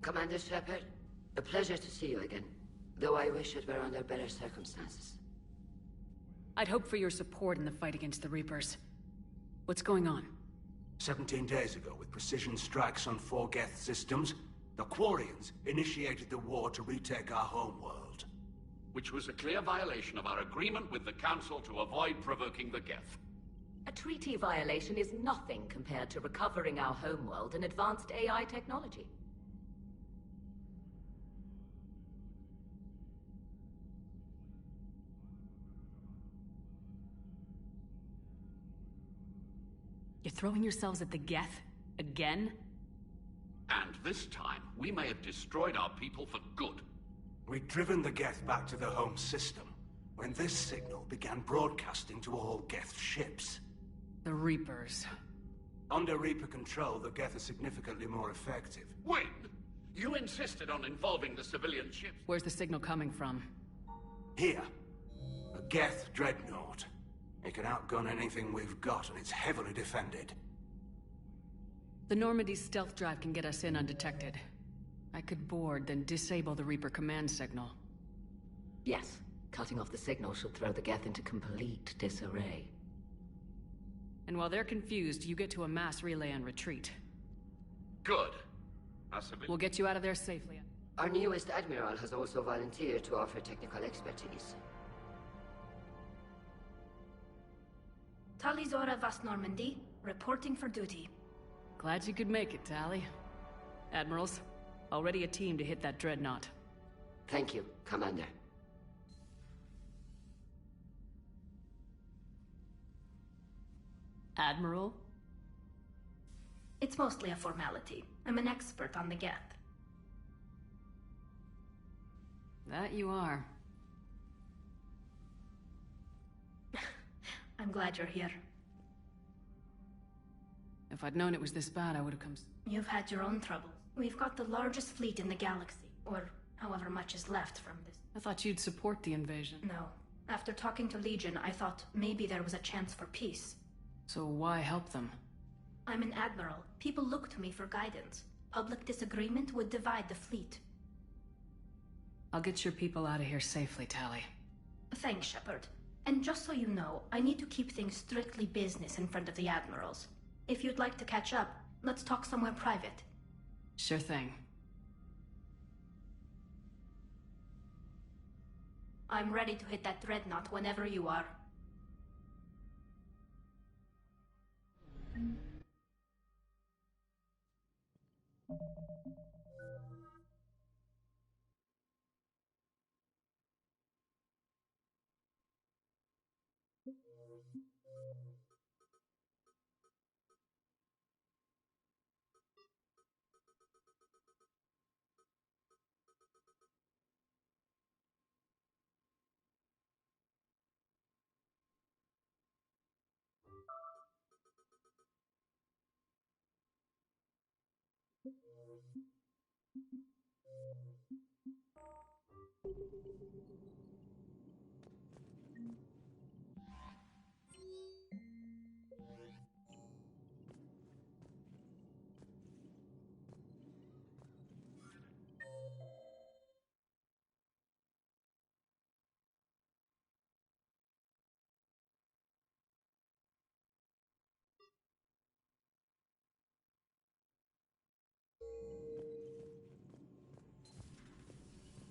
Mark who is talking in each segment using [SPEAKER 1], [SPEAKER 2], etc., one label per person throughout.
[SPEAKER 1] Commander Shepard, a pleasure to see you again. Though I wish it were under better circumstances.
[SPEAKER 2] I'd hope for your support in the fight against the Reapers. What's going on?
[SPEAKER 3] 17 days ago, with precision strikes on 4 Geth systems, the Quarians initiated the war to retake our homeworld.
[SPEAKER 4] Which was a clear violation of our agreement with the Council to avoid provoking the Geth.
[SPEAKER 5] A treaty violation is nothing compared to recovering our homeworld and advanced AI technology.
[SPEAKER 2] You're throwing yourselves at the Geth? Again?
[SPEAKER 4] And this time, we may have destroyed our people for good.
[SPEAKER 3] We'd driven the Geth back to the home system, when this signal began broadcasting to all Geth ships.
[SPEAKER 2] The Reapers.
[SPEAKER 3] Under Reaper control, the Geth are significantly more effective.
[SPEAKER 4] When? You insisted on involving the civilian ships.
[SPEAKER 2] Where's the signal coming from?
[SPEAKER 3] Here. A Geth dreadnought. It can outgun anything we've got, and it's heavily defended.
[SPEAKER 2] The Normandy's stealth drive can get us in undetected. I could board, then disable the Reaper command signal.
[SPEAKER 5] Yes, cutting off the signal should throw the Geth into complete disarray.
[SPEAKER 2] And while they're confused, you get to a mass relay and retreat.
[SPEAKER 4] Good.
[SPEAKER 2] We'll get you out of there safely.
[SPEAKER 1] Our newest Admiral has also volunteered to offer technical expertise.
[SPEAKER 6] Talizora Vast Normandy, reporting for duty.
[SPEAKER 2] Glad you could make it, Tally. Admirals, already a team to hit that dreadnought.
[SPEAKER 1] Thank you, Commander.
[SPEAKER 2] Admiral?
[SPEAKER 6] It's mostly a formality. I'm an expert on the Geth.
[SPEAKER 2] That you are.
[SPEAKER 6] I'm glad you're here.
[SPEAKER 2] If I'd known it was this bad, I would have come...
[SPEAKER 6] You've had your own troubles. We've got the largest fleet in the galaxy, or however much is left from this.
[SPEAKER 2] I thought you'd support the invasion.
[SPEAKER 6] No. After talking to Legion, I thought maybe there was a chance for peace.
[SPEAKER 2] So why help them?
[SPEAKER 6] I'm an admiral. People look to me for guidance. Public disagreement would divide the fleet.
[SPEAKER 2] I'll get your people out of here safely, Tally.
[SPEAKER 6] Thanks, Shepard. And just so you know, I need to keep things strictly business in front of the admirals. If you'd like to catch up, let's talk somewhere private.
[SPEAKER 2] Sure thing.
[SPEAKER 6] I'm ready to hit that dreadnought whenever you are.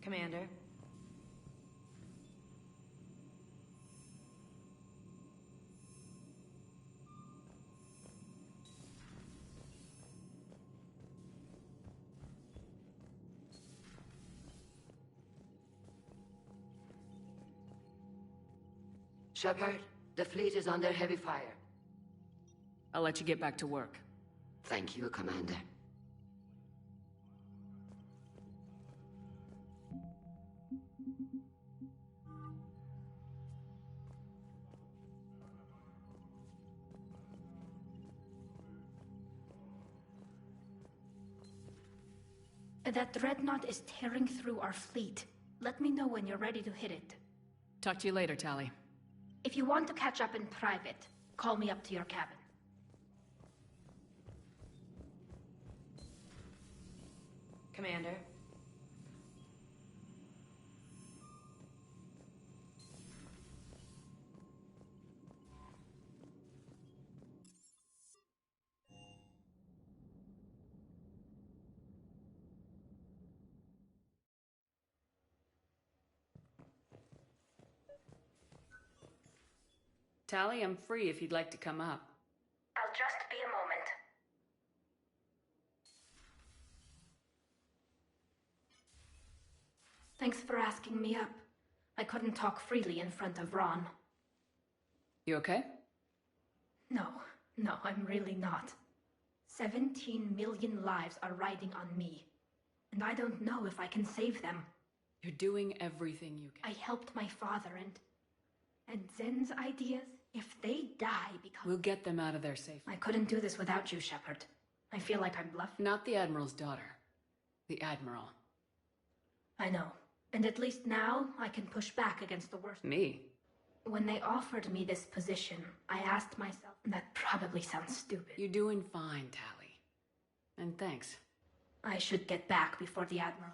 [SPEAKER 7] Commander.
[SPEAKER 1] Shepard, the fleet is under heavy fire.
[SPEAKER 2] I'll let you get back to work.
[SPEAKER 1] Thank you, Commander.
[SPEAKER 6] That dreadnought is tearing through our fleet. Let me know when you're ready to hit it.
[SPEAKER 2] Talk to you later, Tally.
[SPEAKER 6] If you want to catch up in private, call me up to your cabin.
[SPEAKER 7] Commander.
[SPEAKER 2] Tally, I'm free if you'd like to come up.
[SPEAKER 6] I'll just be a moment. Thanks for asking me up. I couldn't talk freely in front of Ron.
[SPEAKER 2] You okay?
[SPEAKER 6] No, I'm really not. 17 million lives are riding on me. And I don't know if I can save them.
[SPEAKER 2] You're doing everything you can.
[SPEAKER 6] I helped my father and Zen's ideas, if they die because...
[SPEAKER 2] We'll get them out of there safely.
[SPEAKER 6] I couldn't do this without you, Shepard. I feel like I'm bluffing.
[SPEAKER 2] Not the Admiral's daughter. The Admiral.
[SPEAKER 6] I know. And at least now, I can push back against the worst.
[SPEAKER 2] Me?
[SPEAKER 6] When they offered me this position, I asked myself, that probably sounds stupid.
[SPEAKER 2] You're doing fine, Tally. And thanks.
[SPEAKER 6] I should get back before the Admiral.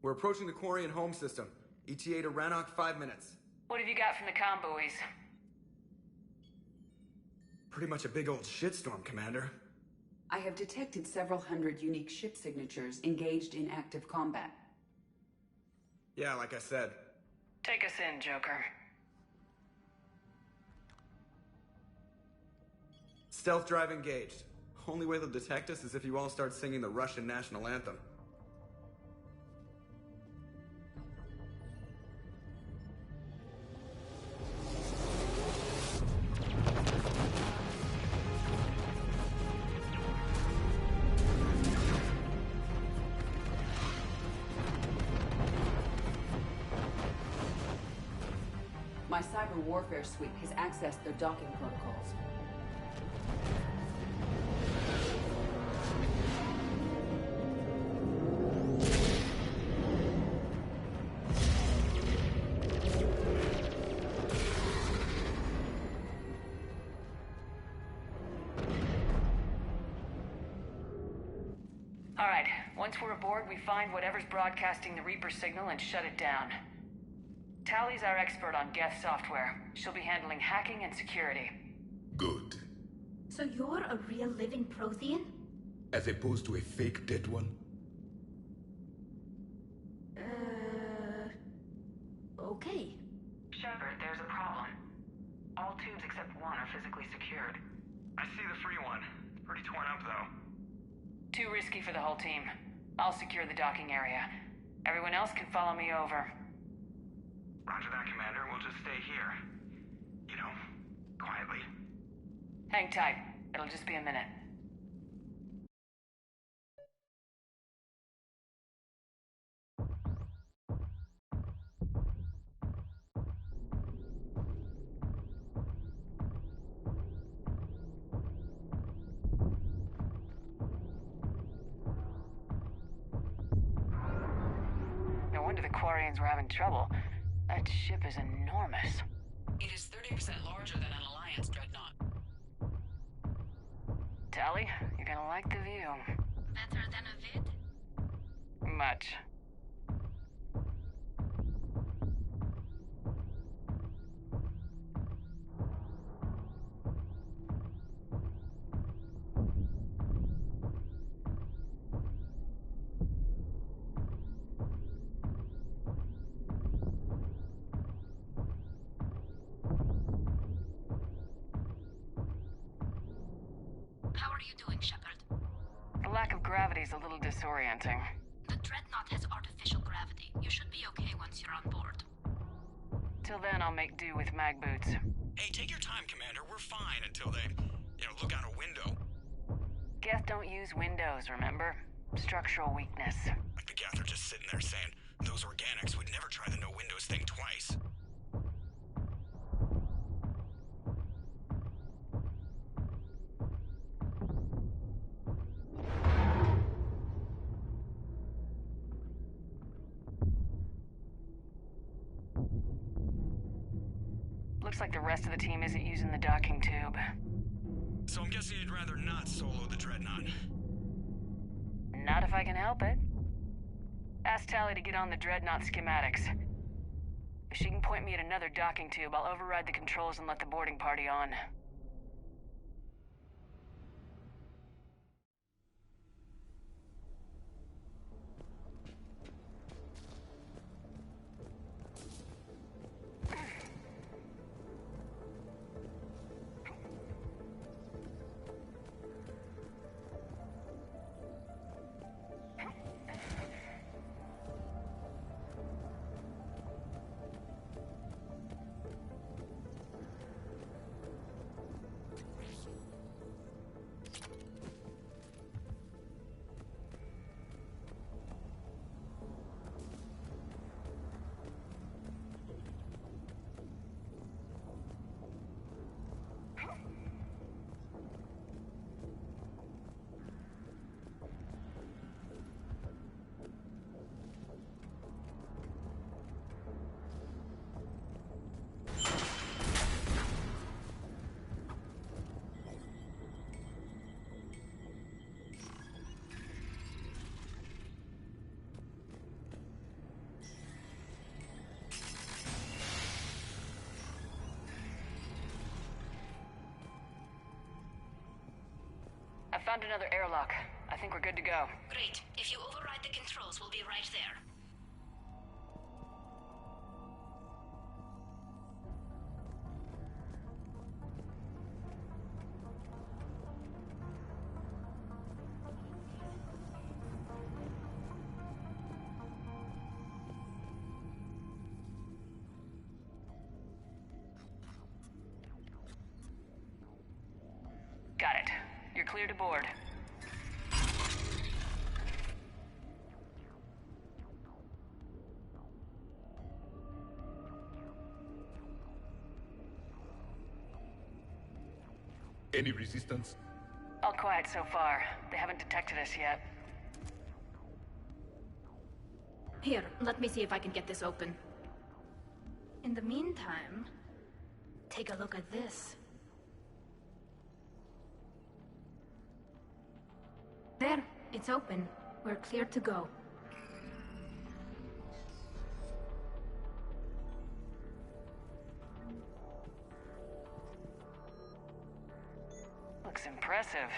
[SPEAKER 7] We're approaching the Quarian home system. ETA to Rannoch, 5 minutes.
[SPEAKER 2] What have you got from the comm buoys?
[SPEAKER 7] Pretty much a big old shitstorm, Commander.
[SPEAKER 8] I have detected several hundred unique ship signatures engaged in active combat.
[SPEAKER 7] Yeah, like I said.
[SPEAKER 2] Take us in, Joker.
[SPEAKER 7] Stealth drive engaged. Only way they'll detect us is if you all start singing the Russian national anthem.
[SPEAKER 8] My cyber warfare suite has accessed their docking protocols.
[SPEAKER 2] All right, once we're aboard, we find whatever's broadcasting the Reaper signal and shut it down. Tally's our expert on Geth software. She'll be handling hacking and security.
[SPEAKER 9] Good.
[SPEAKER 6] So you're a real living Prothean?
[SPEAKER 9] As opposed to a fake dead one?
[SPEAKER 6] Okay.
[SPEAKER 10] Shepard, there's a problem. All tubes except one are physically secured.
[SPEAKER 11] I see the free one. It's pretty torn up, though.
[SPEAKER 2] Too risky for the whole team. I'll secure the docking area. Everyone else can follow me over.
[SPEAKER 11] Roger that, Commander. We'll just stay here. You know, quietly.
[SPEAKER 2] Hang tight. It'll just be a minute. No wonder the Quarians were having trouble. That ship is enormous.
[SPEAKER 8] It is 30% larger than an Alliance dreadnought.
[SPEAKER 2] Tally, you're gonna like the view.
[SPEAKER 6] Better than a vid?
[SPEAKER 2] Much.
[SPEAKER 6] How are you doing, Shepard?
[SPEAKER 2] The lack of gravity is a little disorienting.
[SPEAKER 6] The Dreadnought has artificial gravity. You should be okay once you're on board.
[SPEAKER 2] Till then, I'll make do with mag boots.
[SPEAKER 11] Hey, take your time, Commander. We're fine until they, look out a window.
[SPEAKER 2] Geth don't use windows, remember? Structural weakness.
[SPEAKER 11] Like the Geth are just sitting there saying, those organics would never try the no windows thing twice.
[SPEAKER 2] Looks like the rest of the team isn't using the docking tube.
[SPEAKER 11] So I'm guessing you'd rather not solo the Dreadnought.
[SPEAKER 2] Not if I can help it. Ask Tally to get on the Dreadnought schematics. If she can point me at another docking tube, I'll override the controls and let the boarding party on. Found another airlock. I think we're good to go.
[SPEAKER 5] Great. If you override the controls, we'll be right there.
[SPEAKER 2] Got it. You're clear to board.
[SPEAKER 9] Any resistance?
[SPEAKER 2] All quiet so far. They haven't detected us yet.
[SPEAKER 6] Here, let me see if I can get this open. In the meantime, take a look at this. There, it's open. We're clear to go.
[SPEAKER 2] Looks impressive.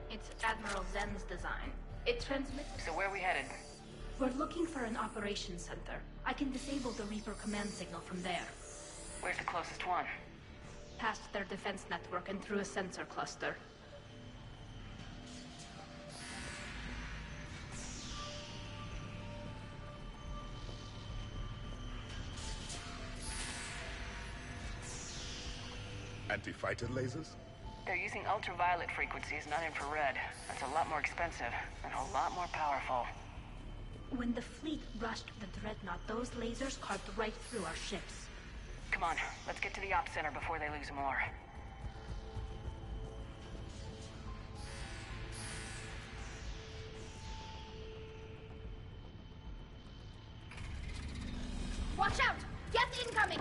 [SPEAKER 6] It's Admiral Zen's design. It transmits...
[SPEAKER 2] So where are we headed?
[SPEAKER 6] We're looking for an operations center. I can disable the Reaper command signal from there.
[SPEAKER 2] Where's the closest one?
[SPEAKER 6] Past their defense network and through a sensor cluster.
[SPEAKER 9] Anti-fighter lasers?
[SPEAKER 2] They're using ultraviolet frequencies, not infrared. That's a lot more expensive and a lot more powerful.
[SPEAKER 6] When the fleet rushed the Dreadnought, those lasers carved right through our ships.
[SPEAKER 2] Come on, let's get to the Ops Center before they lose more.
[SPEAKER 6] Watch out! Geth incoming!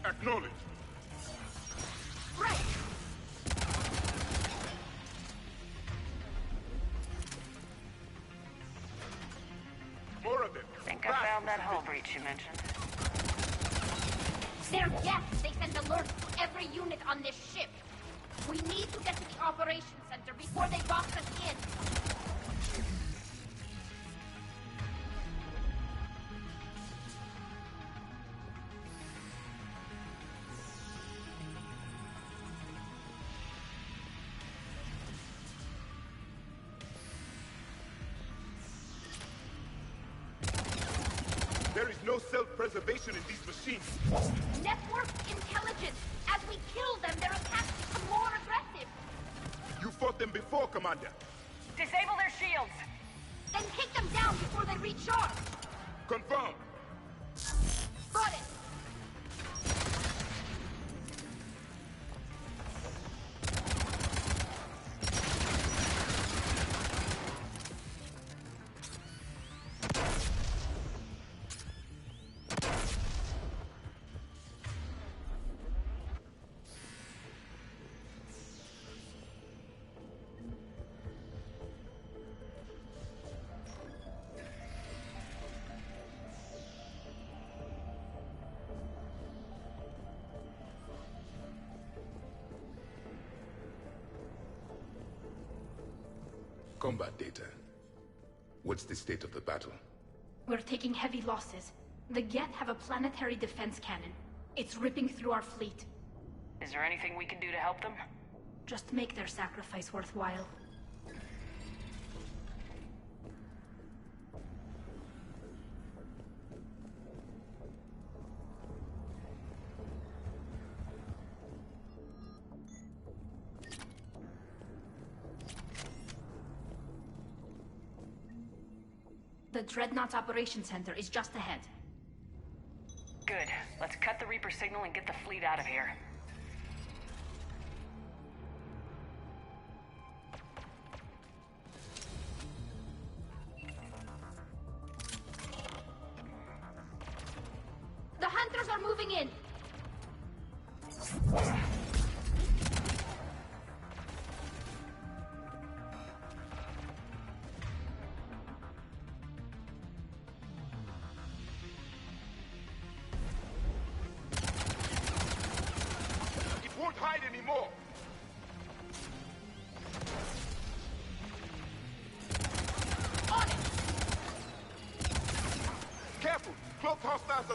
[SPEAKER 9] Acknowledged.
[SPEAKER 6] Right!
[SPEAKER 9] More of them.
[SPEAKER 2] Think I found that hull breach you mentioned.
[SPEAKER 6] They're Geth! They sent alerts to every unit on this ship! We need to get to the operations center before they box us in!
[SPEAKER 9] There is no self-preservation in these machines.
[SPEAKER 6] Network intelligence! As we kill them, their attacks become more aggressive!
[SPEAKER 9] You fought them before, Commander.
[SPEAKER 2] Disable their shields!
[SPEAKER 6] Then take them down before they recharge!
[SPEAKER 9] Confirmed.
[SPEAKER 6] Got it!
[SPEAKER 9] Combat data. What's the state of the battle?
[SPEAKER 6] We're taking heavy losses. The Geth have a planetary defense cannon. It's ripping through our fleet.
[SPEAKER 2] Is there anything we can do to help them?
[SPEAKER 6] Just make their sacrifice worthwhile. The Dreadnought's Operations Center is just ahead.
[SPEAKER 2] Good. Let's cut the Reaper signal and get the fleet out of here.
[SPEAKER 6] The Hunters are moving in!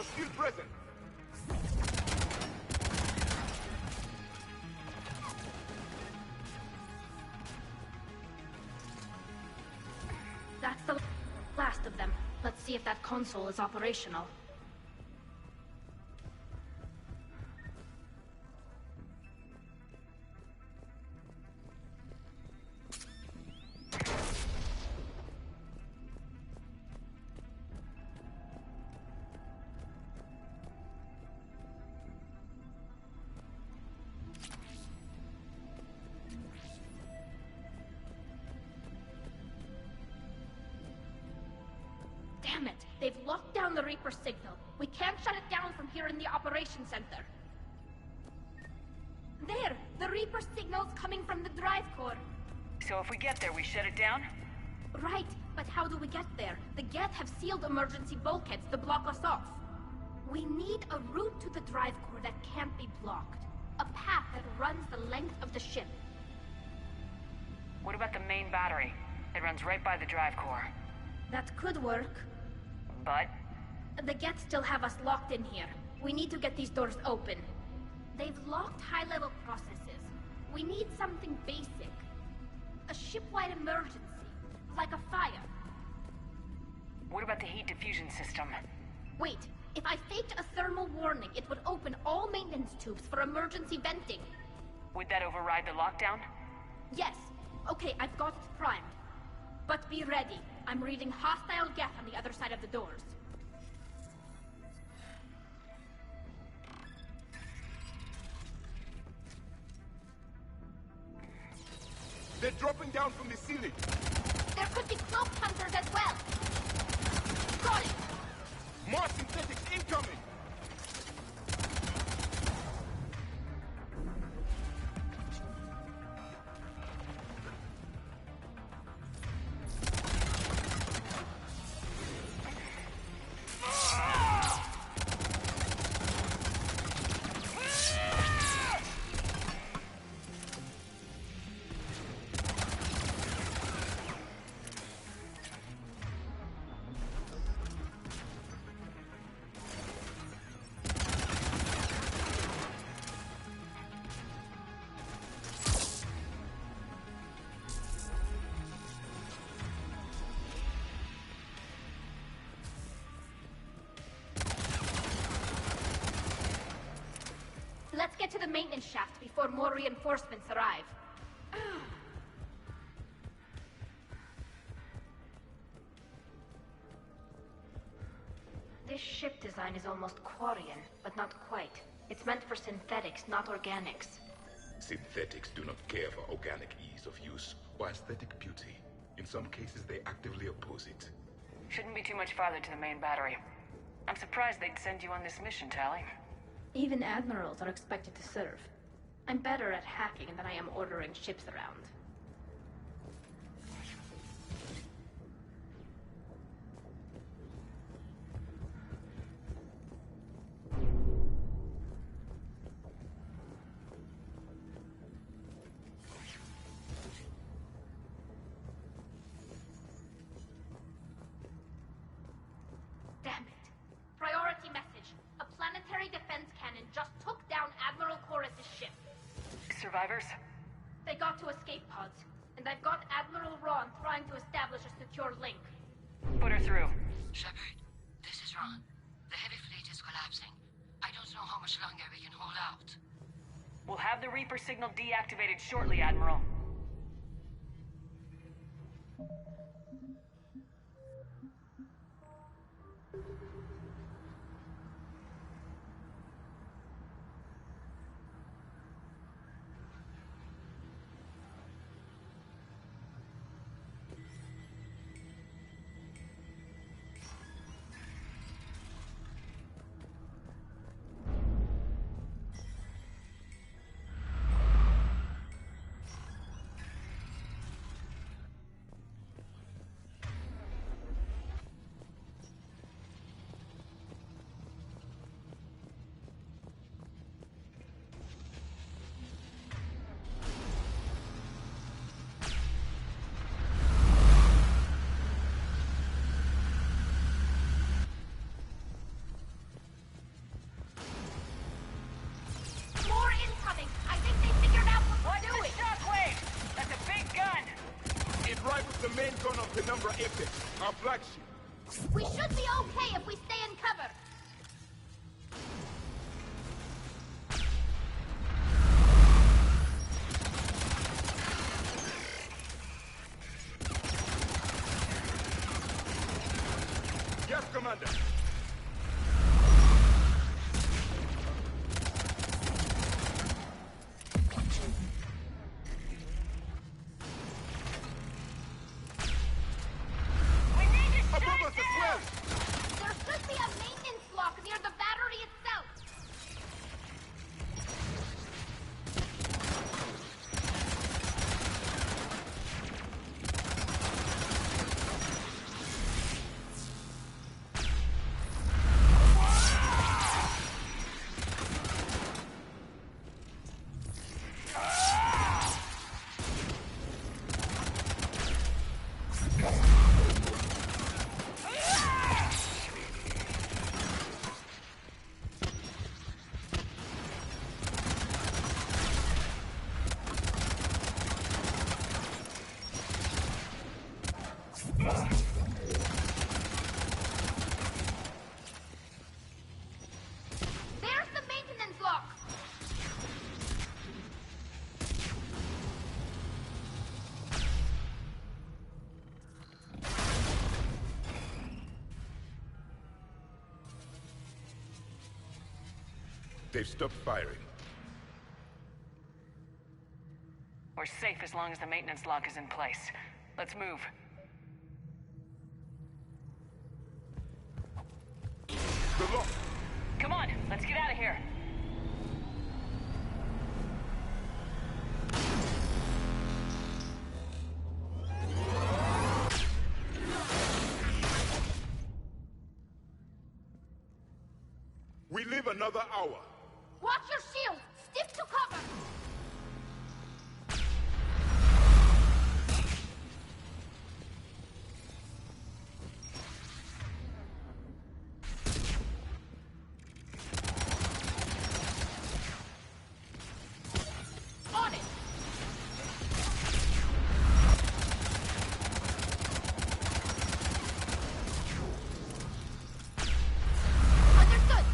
[SPEAKER 12] are still present.
[SPEAKER 6] That's the last of them. Let's see if that console is operational. Damn it! They've locked down the Reaper signal. We can't shut it down from here in the Operations Center. There! The Reaper signal's coming from the drive core.
[SPEAKER 2] So if we get there, we shut it down?
[SPEAKER 6] Right, but how do we get there? The Geth have sealed emergency bulkheads to block us off. We need a route to the drive core that can't be blocked. A path that runs the length of the ship.
[SPEAKER 2] What about the main battery? It runs right by the drive core.
[SPEAKER 6] That could work.
[SPEAKER 2] But?
[SPEAKER 6] The Geth still have us locked in here. We need to get these doors open. They've locked high-level processes. We need something basic. A ship-wide emergency. Like a fire.
[SPEAKER 2] What about the heat diffusion system?
[SPEAKER 6] Wait, if I faked a thermal warning, it would open all maintenance tubes for emergency venting.
[SPEAKER 2] Would that override the lockdown?
[SPEAKER 6] Yes. Okay, I've got it primed. But be ready. I'm reading hostile Geth on the other side of the doors.
[SPEAKER 12] They're dropping down from the ceiling.
[SPEAKER 6] There could be cloak hunters as well. Got it!
[SPEAKER 12] More synthetics incoming!
[SPEAKER 6] Let's get to the maintenance shaft before more reinforcements arrive. This ship design is almost Quarian, but not quite. It's meant for synthetics, not organics.
[SPEAKER 9] Synthetics do not care for organic ease of use or aesthetic beauty. In some cases, they actively oppose it.
[SPEAKER 2] Shouldn't be too much farther to the main battery. I'm surprised they'd send you on this mission, Tally.
[SPEAKER 6] Even admirals are expected to serve. I'm better at hacking than I am ordering ships around. Damn it. Priority message. A planetary defense cannon just took down Admiral Chorus's ship.
[SPEAKER 2] Survivors?
[SPEAKER 6] They got to escape pods, and I've got Admiral Ron trying to establish a secure link.
[SPEAKER 2] Put her through.
[SPEAKER 1] Shepard, this is Ron. The heavy fleet is collapsing. I don't know how much longer we can hold out.
[SPEAKER 2] We'll have the Reaper signal deactivated shortly, Admiral.
[SPEAKER 12] Apex, our flagship.
[SPEAKER 6] We should be okay if we stay in cover.
[SPEAKER 12] Yes, Commander. Above us as well!
[SPEAKER 6] There should be a maintenance lock near the battery itself. There's the maintenance lock.
[SPEAKER 9] They've stopped firing.
[SPEAKER 2] We're safe as long as the maintenance lock is in place. Let's move.
[SPEAKER 12] The lock!
[SPEAKER 2] Come on, let's get out of here.
[SPEAKER 12] We live another hour.
[SPEAKER 6] Watch your shield. Stick to cover. On it. Understood.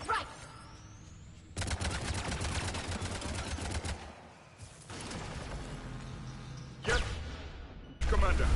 [SPEAKER 6] Right.
[SPEAKER 12] Yes, Commander.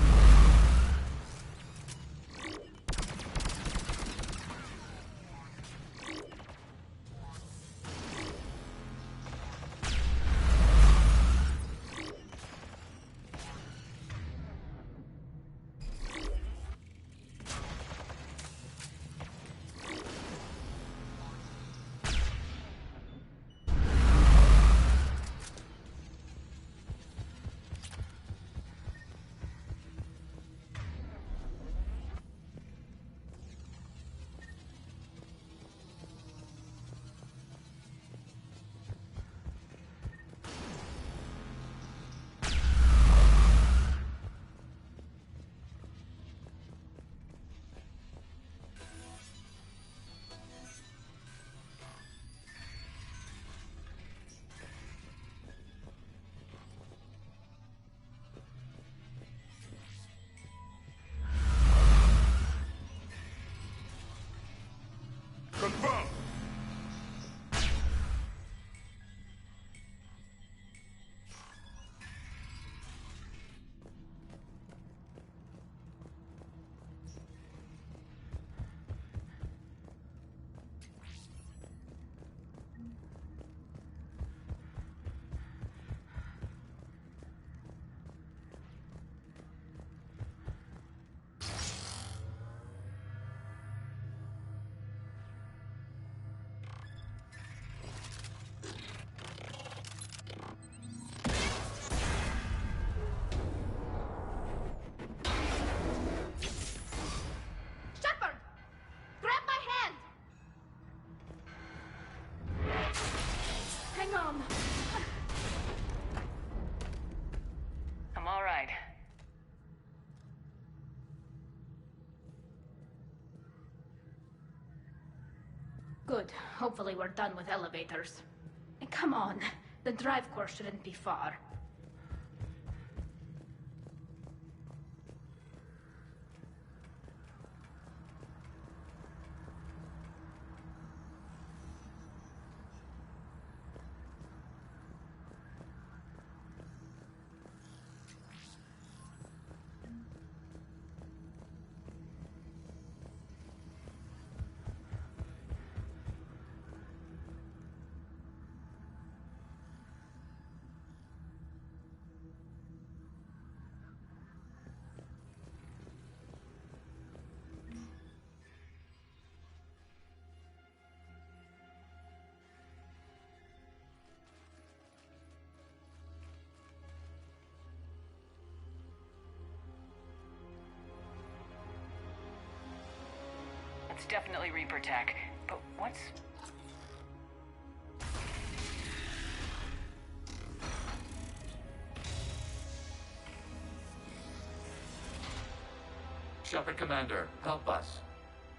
[SPEAKER 6] Good. Hopefully we're done with elevators. And come on, the drive course shouldn't be far.
[SPEAKER 2] It's definitely Reaper tech, but what's...
[SPEAKER 4] Shepard Commander, help us.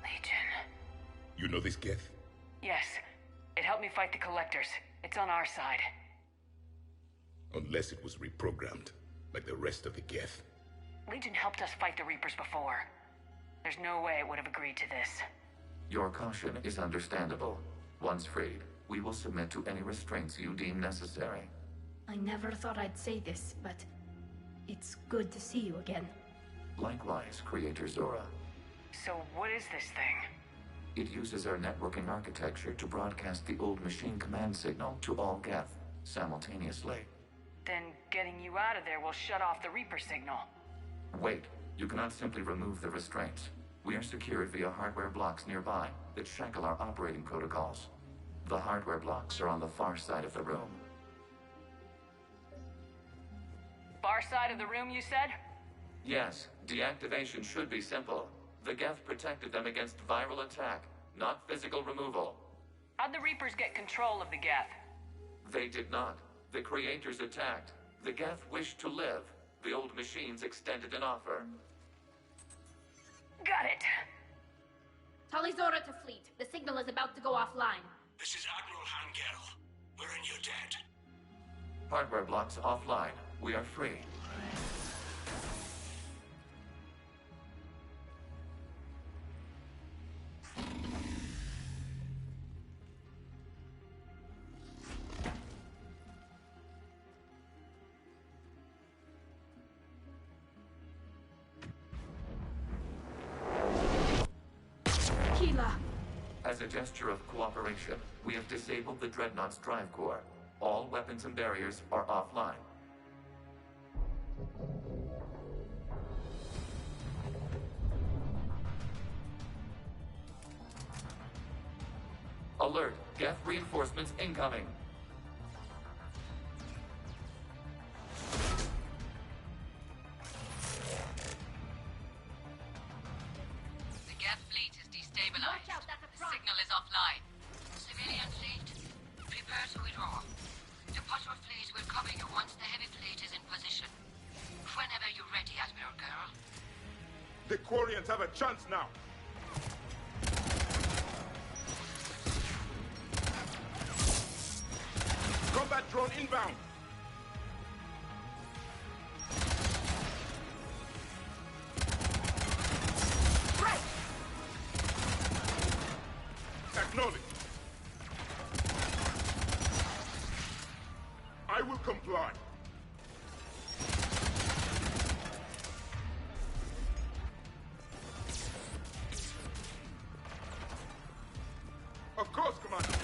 [SPEAKER 2] Legion.
[SPEAKER 9] You know this Geth?
[SPEAKER 2] Yes. It helped me fight the Collectors. It's on our side.
[SPEAKER 9] Unless it was reprogrammed, like the rest of the Geth.
[SPEAKER 2] Legion helped us fight the Reapers before. There's no way it would have agreed to this.
[SPEAKER 13] Your caution is understandable. Once freed, we will submit to any restraints you deem necessary.
[SPEAKER 6] I never thought I'd say this, but it's good to see you again.
[SPEAKER 13] Likewise, Creator Zora.
[SPEAKER 2] So what is this thing?
[SPEAKER 13] It uses our networking architecture to broadcast the old machine command signal to all Geth simultaneously.
[SPEAKER 2] Then getting you out of there will shut off the Reaper signal.
[SPEAKER 13] Wait, you cannot simply remove the restraints. We are secured via hardware blocks nearby that shackle our operating protocols. The hardware blocks are on the far side of the room.
[SPEAKER 2] Far side of the room, you said?
[SPEAKER 13] Yes, deactivation should be simple. The Geth protected them against viral attack, not physical removal.
[SPEAKER 2] How'd the Reapers get control of the Geth?
[SPEAKER 13] They did not. The Creators attacked. The Geth wished to live. The old machines extended an offer.
[SPEAKER 2] Got it.
[SPEAKER 6] Tali Zora to fleet. The signal is about to go offline.
[SPEAKER 3] This is Admiral Hangel. We're in your debt.
[SPEAKER 13] Hardware blocks offline. We are free. As a gesture of cooperation, we have disabled the Dreadnought's drive core. All weapons and barriers are offline. Alert! Geth reinforcements incoming!
[SPEAKER 14] The Geth fleet is destabilized. The signal is offline. Civilian fleet, prepare to withdraw. The patrol fleet will cover you once the heavy fleet is in position. Whenever you're ready, Admiral Girl.
[SPEAKER 12] The Quarians have a chance now. Combat drone inbound.
[SPEAKER 6] Right.
[SPEAKER 12] Acknowledge. I will comply. Of course, Commander.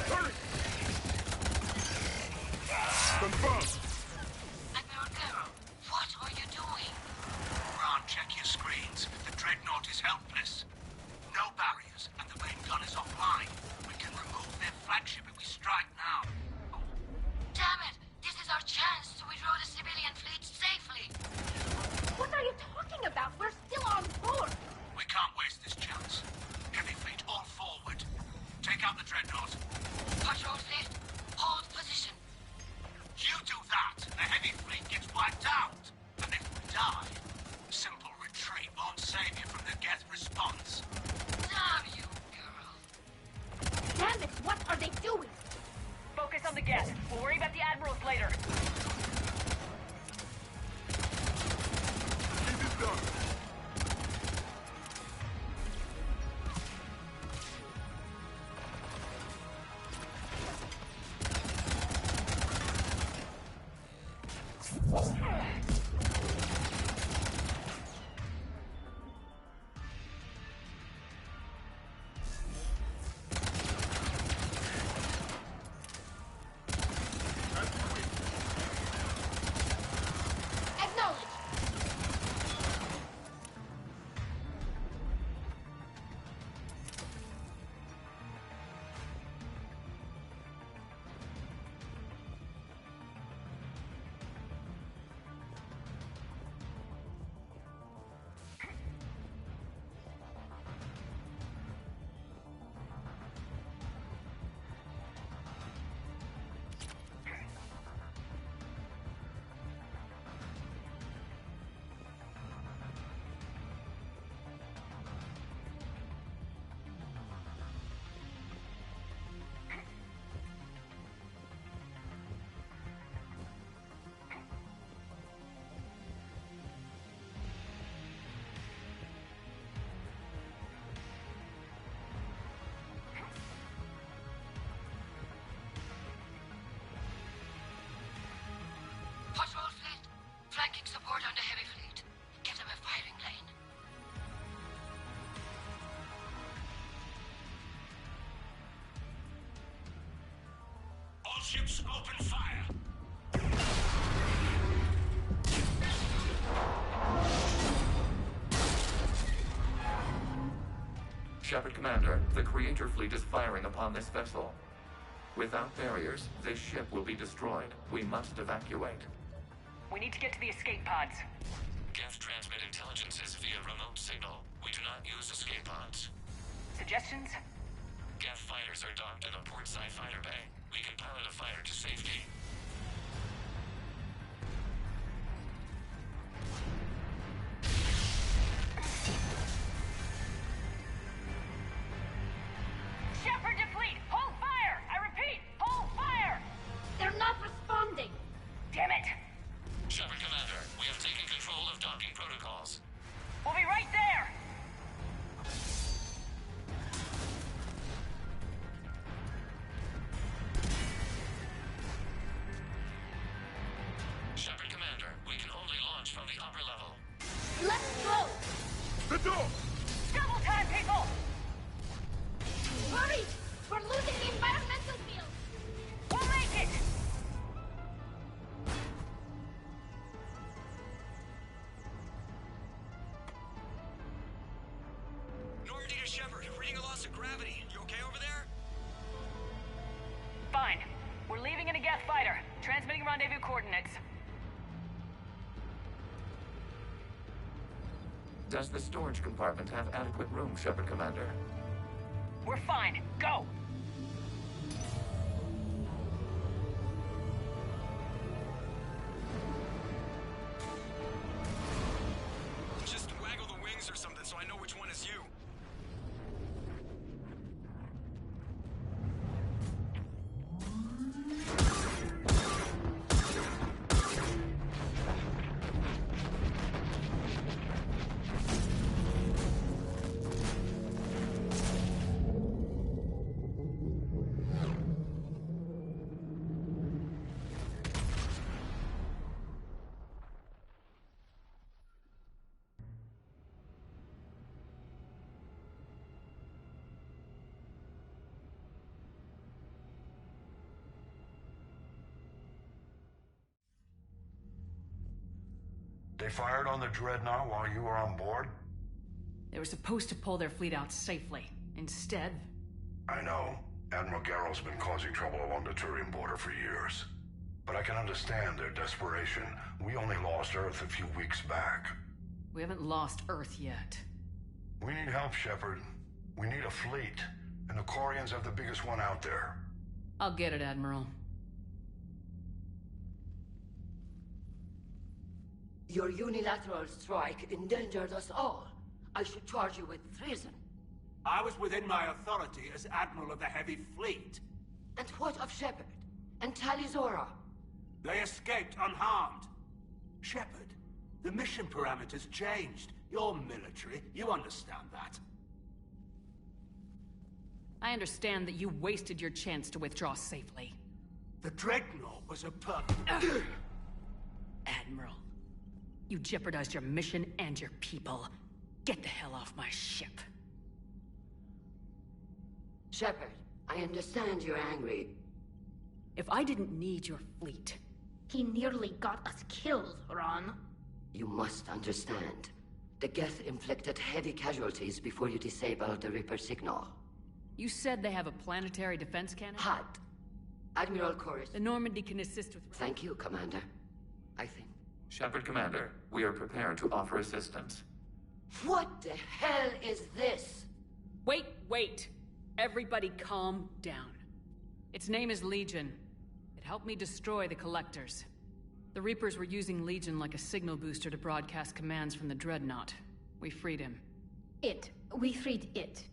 [SPEAKER 12] Hurry! Confirmed.
[SPEAKER 14] Admiral Girl, what are you doing?
[SPEAKER 3] Ron, check your screens. The Dreadnought is helpless. No barriers, and the main gun is offline. We can remove their flagship if we strike now.
[SPEAKER 14] Damn it! This is our chance to withdraw the civilian fleet safely.
[SPEAKER 6] What are you talking about? We're still on board.
[SPEAKER 3] We can't waste this chance. Heavy fleet all forward. Take out the Dreadnought.
[SPEAKER 14] Patrol fleet, hold position.
[SPEAKER 3] You do that, the heavy fleet gets wiped out. And if we die, ships open fire!
[SPEAKER 13] Shepard Commander, the Creator Fleet is firing upon this vessel. Without barriers, this ship will be destroyed. We must evacuate.
[SPEAKER 2] We need to get to the escape pods.
[SPEAKER 13] Geth transmit intelligences via remote signal. We do not use escape pods.
[SPEAKER 2] Suggestions?
[SPEAKER 13] Geth fighters are docked at a portside fighter bay. We can pilot a fighter to safety.
[SPEAKER 2] Shepard to fleet! Hold fire! I repeat, hold fire!
[SPEAKER 6] They're not responding!
[SPEAKER 2] Damn it!
[SPEAKER 13] Shepard Commander, we have taken control of docking protocols.
[SPEAKER 2] We'll be right there!
[SPEAKER 13] Shepard Commander, we can only launch from the upper level.
[SPEAKER 6] Let's go!
[SPEAKER 12] The door!
[SPEAKER 2] Double time, people!
[SPEAKER 6] Hurry! We're losing the environmental field!
[SPEAKER 2] We'll make it!
[SPEAKER 3] Normandy to Shepard, reading a loss of gravity. You okay over there?
[SPEAKER 2] Fine. We're leaving in a Geth fighter. Transmitting rendezvous coordinates.
[SPEAKER 13] Does the storage compartment have adequate room, Shepard Commander?
[SPEAKER 2] We're fine. Go!
[SPEAKER 3] Just waggle the wings or something so I know which one is you.
[SPEAKER 15] They fired on the Dreadnought while you were on board?
[SPEAKER 16] They were supposed to pull their fleet out safely. Instead...
[SPEAKER 15] I know. Admiral Garrow's been causing trouble along the Turian border for years. But I can understand their desperation. We only lost Earth a few weeks back.
[SPEAKER 16] We haven't lost Earth yet.
[SPEAKER 15] We need help, Shepard. We need a fleet. And the Corians have the biggest one out there.
[SPEAKER 16] I'll get it, Admiral.
[SPEAKER 1] Your unilateral strike endangered us all. I should charge you with treason.
[SPEAKER 3] I was within my authority as Admiral of the Heavy Fleet.
[SPEAKER 1] And what of Shepard? And Talizora?
[SPEAKER 3] They escaped unharmed. Shepard, the mission parameters changed. You're military, you understand that.
[SPEAKER 16] I understand that you wasted your chance to withdraw safely.
[SPEAKER 3] The Dreadnought was a
[SPEAKER 16] Admiral, you jeopardized your mission and your people. Get the hell off my ship.
[SPEAKER 1] Shepard, I understand you're angry.
[SPEAKER 16] If I didn't need your fleet...
[SPEAKER 6] He nearly got us killed, Ron.
[SPEAKER 1] You must understand. The Geth inflicted heavy casualties before you disabled the Reaper signal.
[SPEAKER 16] You said they have a planetary defense cannon?
[SPEAKER 1] Had. Admiral Chorus.
[SPEAKER 16] The Normandy can assist with...
[SPEAKER 1] Thank you, Commander. I think.
[SPEAKER 13] Shepard Commander, we are prepared to offer assistance.
[SPEAKER 1] What the hell is this?
[SPEAKER 16] Wait! Everybody calm down. Its name is Legion. It helped me destroy the Collectors. The Reapers were using Legion like a signal booster to broadcast commands from the Dreadnought. We freed him.
[SPEAKER 6] We freed it.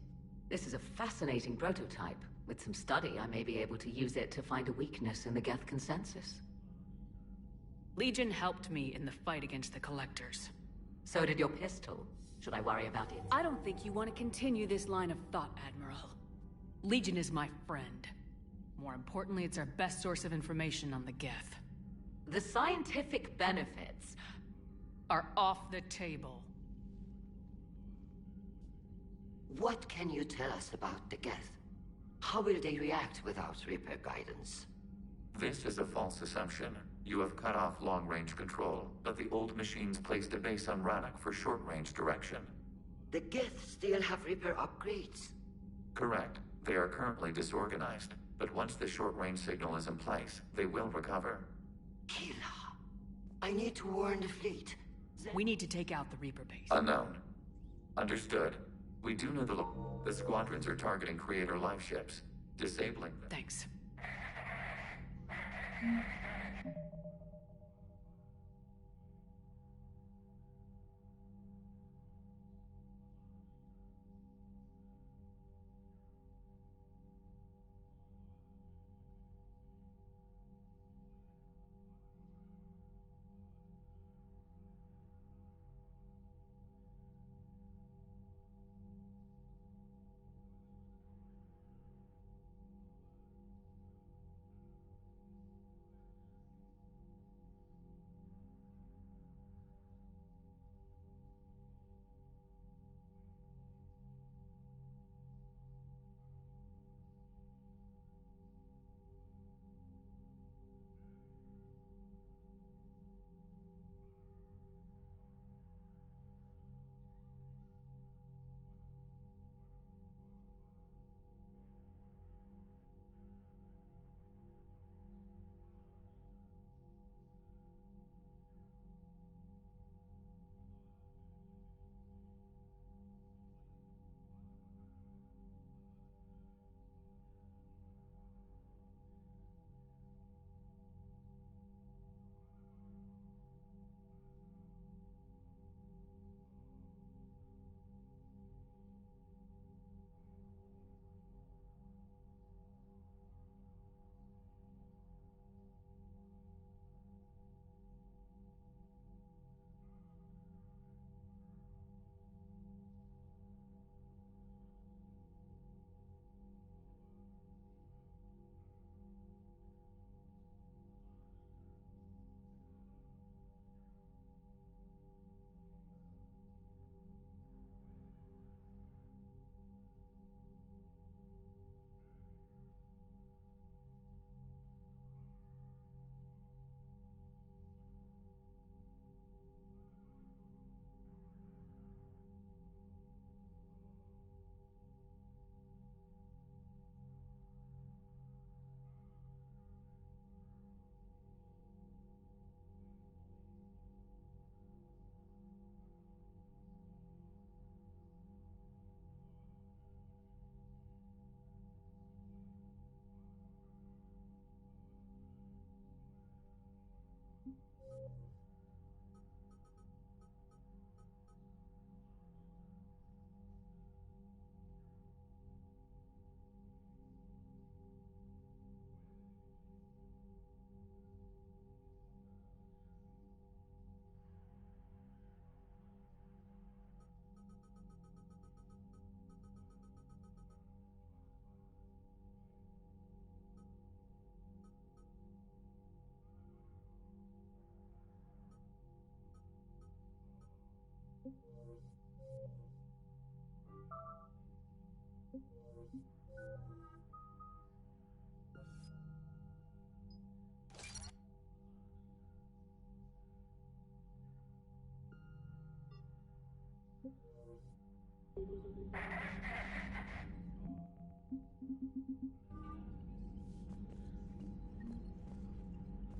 [SPEAKER 5] This is a fascinating prototype. With some study, I may be able to use it to find a weakness in the Geth consensus.
[SPEAKER 16] Legion helped me in the fight against the Collectors.
[SPEAKER 5] So did your pistol. Should I worry about it?
[SPEAKER 16] I don't think you want to continue this line of thought, Admiral. Legion is my friend. More importantly, it's our best source of information on the Geth.
[SPEAKER 5] The scientific benefits
[SPEAKER 16] are off the table.
[SPEAKER 1] What can you tell us about the Geth? How will they react without Reaper guidance?
[SPEAKER 13] This is a false assumption. You have cut off long-range control, but the old machines placed a base on Rannoch for short-range direction.
[SPEAKER 1] The Geth still have Reaper upgrades?
[SPEAKER 13] Correct. They are currently disorganized, but once the short-range signal is in place, they will recover.
[SPEAKER 1] Kila, I need to warn the fleet.
[SPEAKER 16] We need to take out the Reaper base.
[SPEAKER 13] Unknown. Understood. We do know the squadrons are targeting Creator live ships, disabling them.
[SPEAKER 16] Thanks.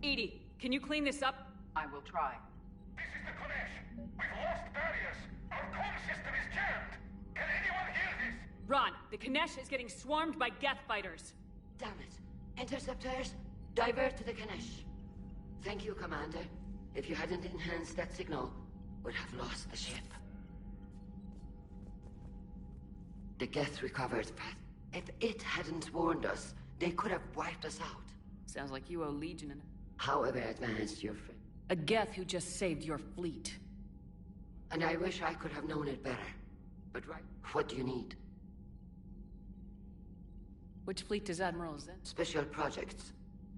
[SPEAKER 16] Edie, can you clean this up?
[SPEAKER 8] I will try.
[SPEAKER 12] This is the Konesh. We've lost barriers. Our comm system is jammed. Can anyone hear this?
[SPEAKER 16] Ron, the Kanesh is getting swarmed by Geth fighters.
[SPEAKER 1] Damn it. Interceptors, divert to the Kanesh. Thank you, Commander. If you hadn't enhanced that signal, we'd have lost the ship. The Geth recovered, but if it hadn't warned us, they could have wiped us out.
[SPEAKER 16] Sounds like you owe Legion an...
[SPEAKER 1] However advanced your friend.
[SPEAKER 16] A Geth who just saved your fleet.
[SPEAKER 1] And I wish I could have known it better. But right, what do you need?
[SPEAKER 16] Which fleet does Admiral Zen?
[SPEAKER 1] Special projects.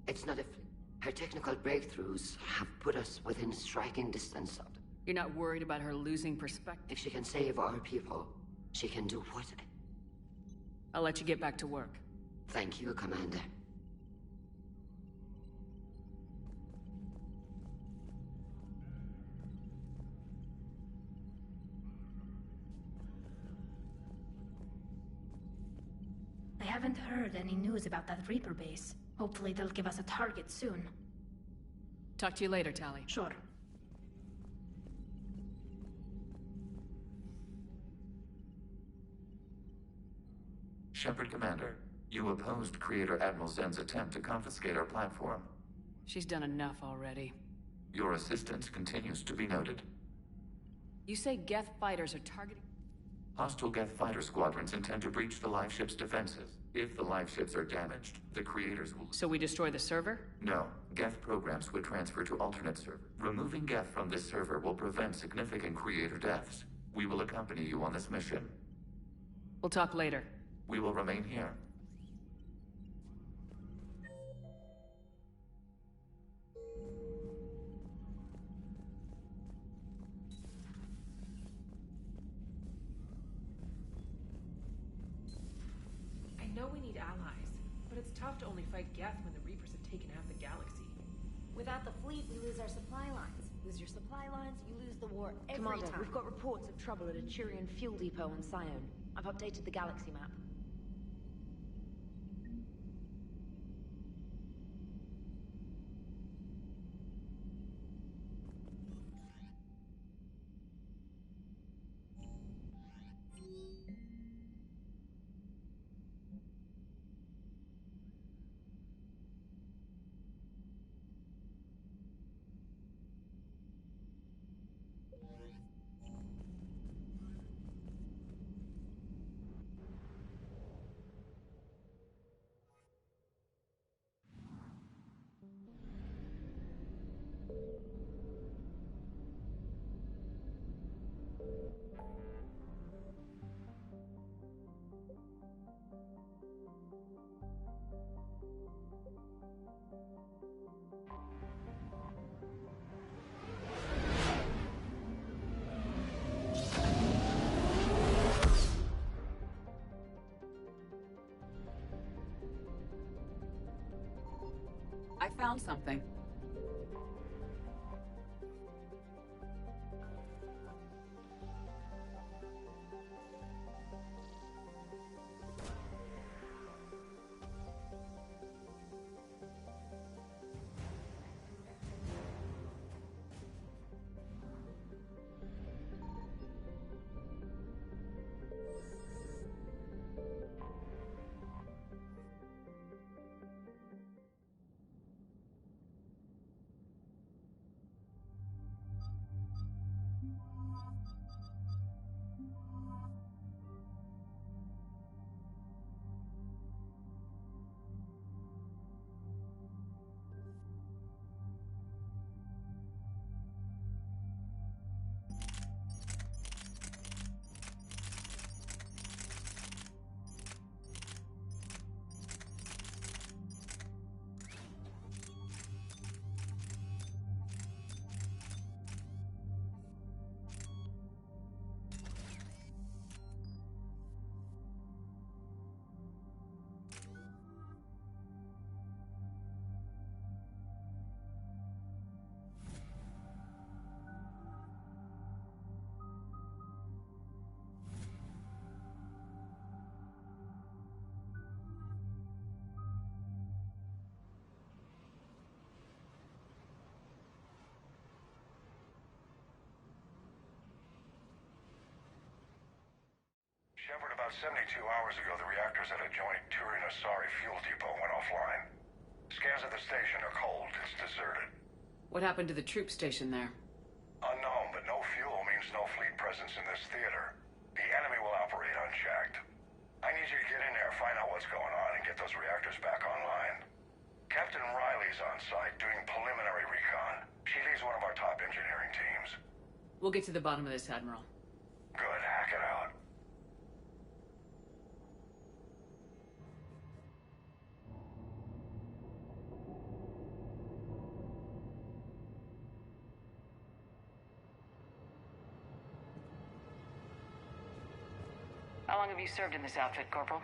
[SPEAKER 1] It's not a fleet. Her technical breakthroughs have put us within striking distance of them.
[SPEAKER 16] You're not worried about her losing perspective?
[SPEAKER 1] If she can save our people, she can do what?
[SPEAKER 16] I'll let you get back to work.
[SPEAKER 1] Thank you, Commander.
[SPEAKER 6] haven't heard any news about that Reaper base. Hopefully they'll give us a target soon.
[SPEAKER 16] Talk to you later, Tally.
[SPEAKER 6] Sure.
[SPEAKER 13] Shepard Commander, you opposed Creator Admiral Zen's attempt to confiscate our platform.
[SPEAKER 16] She's done enough already.
[SPEAKER 13] Your assistance continues to be noted.
[SPEAKER 16] You say Geth fighters are targeting...
[SPEAKER 13] Hostile Geth fighter squadrons intend to breach the live ship's defenses. If the live ships are damaged, the creators will...
[SPEAKER 16] So we destroy the server?
[SPEAKER 13] No. Geth programs would transfer to alternate server. Removing Geth from this server will prevent significant creator deaths. We will accompany you on this mission.
[SPEAKER 16] We'll talk later.
[SPEAKER 13] We will remain here.
[SPEAKER 17] I know we need allies, but it's tough to only fight Geth when the Reapers have taken half the galaxy.
[SPEAKER 18] Without the fleet, we lose our supply lines. Lose your supply lines, you lose the war every
[SPEAKER 19] Commander,
[SPEAKER 18] time.
[SPEAKER 19] we've got reports of trouble at a Turian fuel depot on Sion. I've updated the galaxy map.
[SPEAKER 8] I found something.
[SPEAKER 15] Shepard, about 72 hours ago, the reactors at a joint Turian-Asari fuel depot went offline. Scans of the station are cold. It's deserted.
[SPEAKER 16] What happened to the troop station there?
[SPEAKER 15] Unknown, but no fuel means no fleet presence in this theater. The enemy will operate unchecked. I need you to get in there, find out what's going on, and get those reactors back online. Captain Riley's on site doing preliminary recon. She leads one of our top engineering teams.
[SPEAKER 16] We'll get to the bottom of this, Admiral.
[SPEAKER 15] Good, hack it out.
[SPEAKER 2] How long have you served in this outfit, Corporal?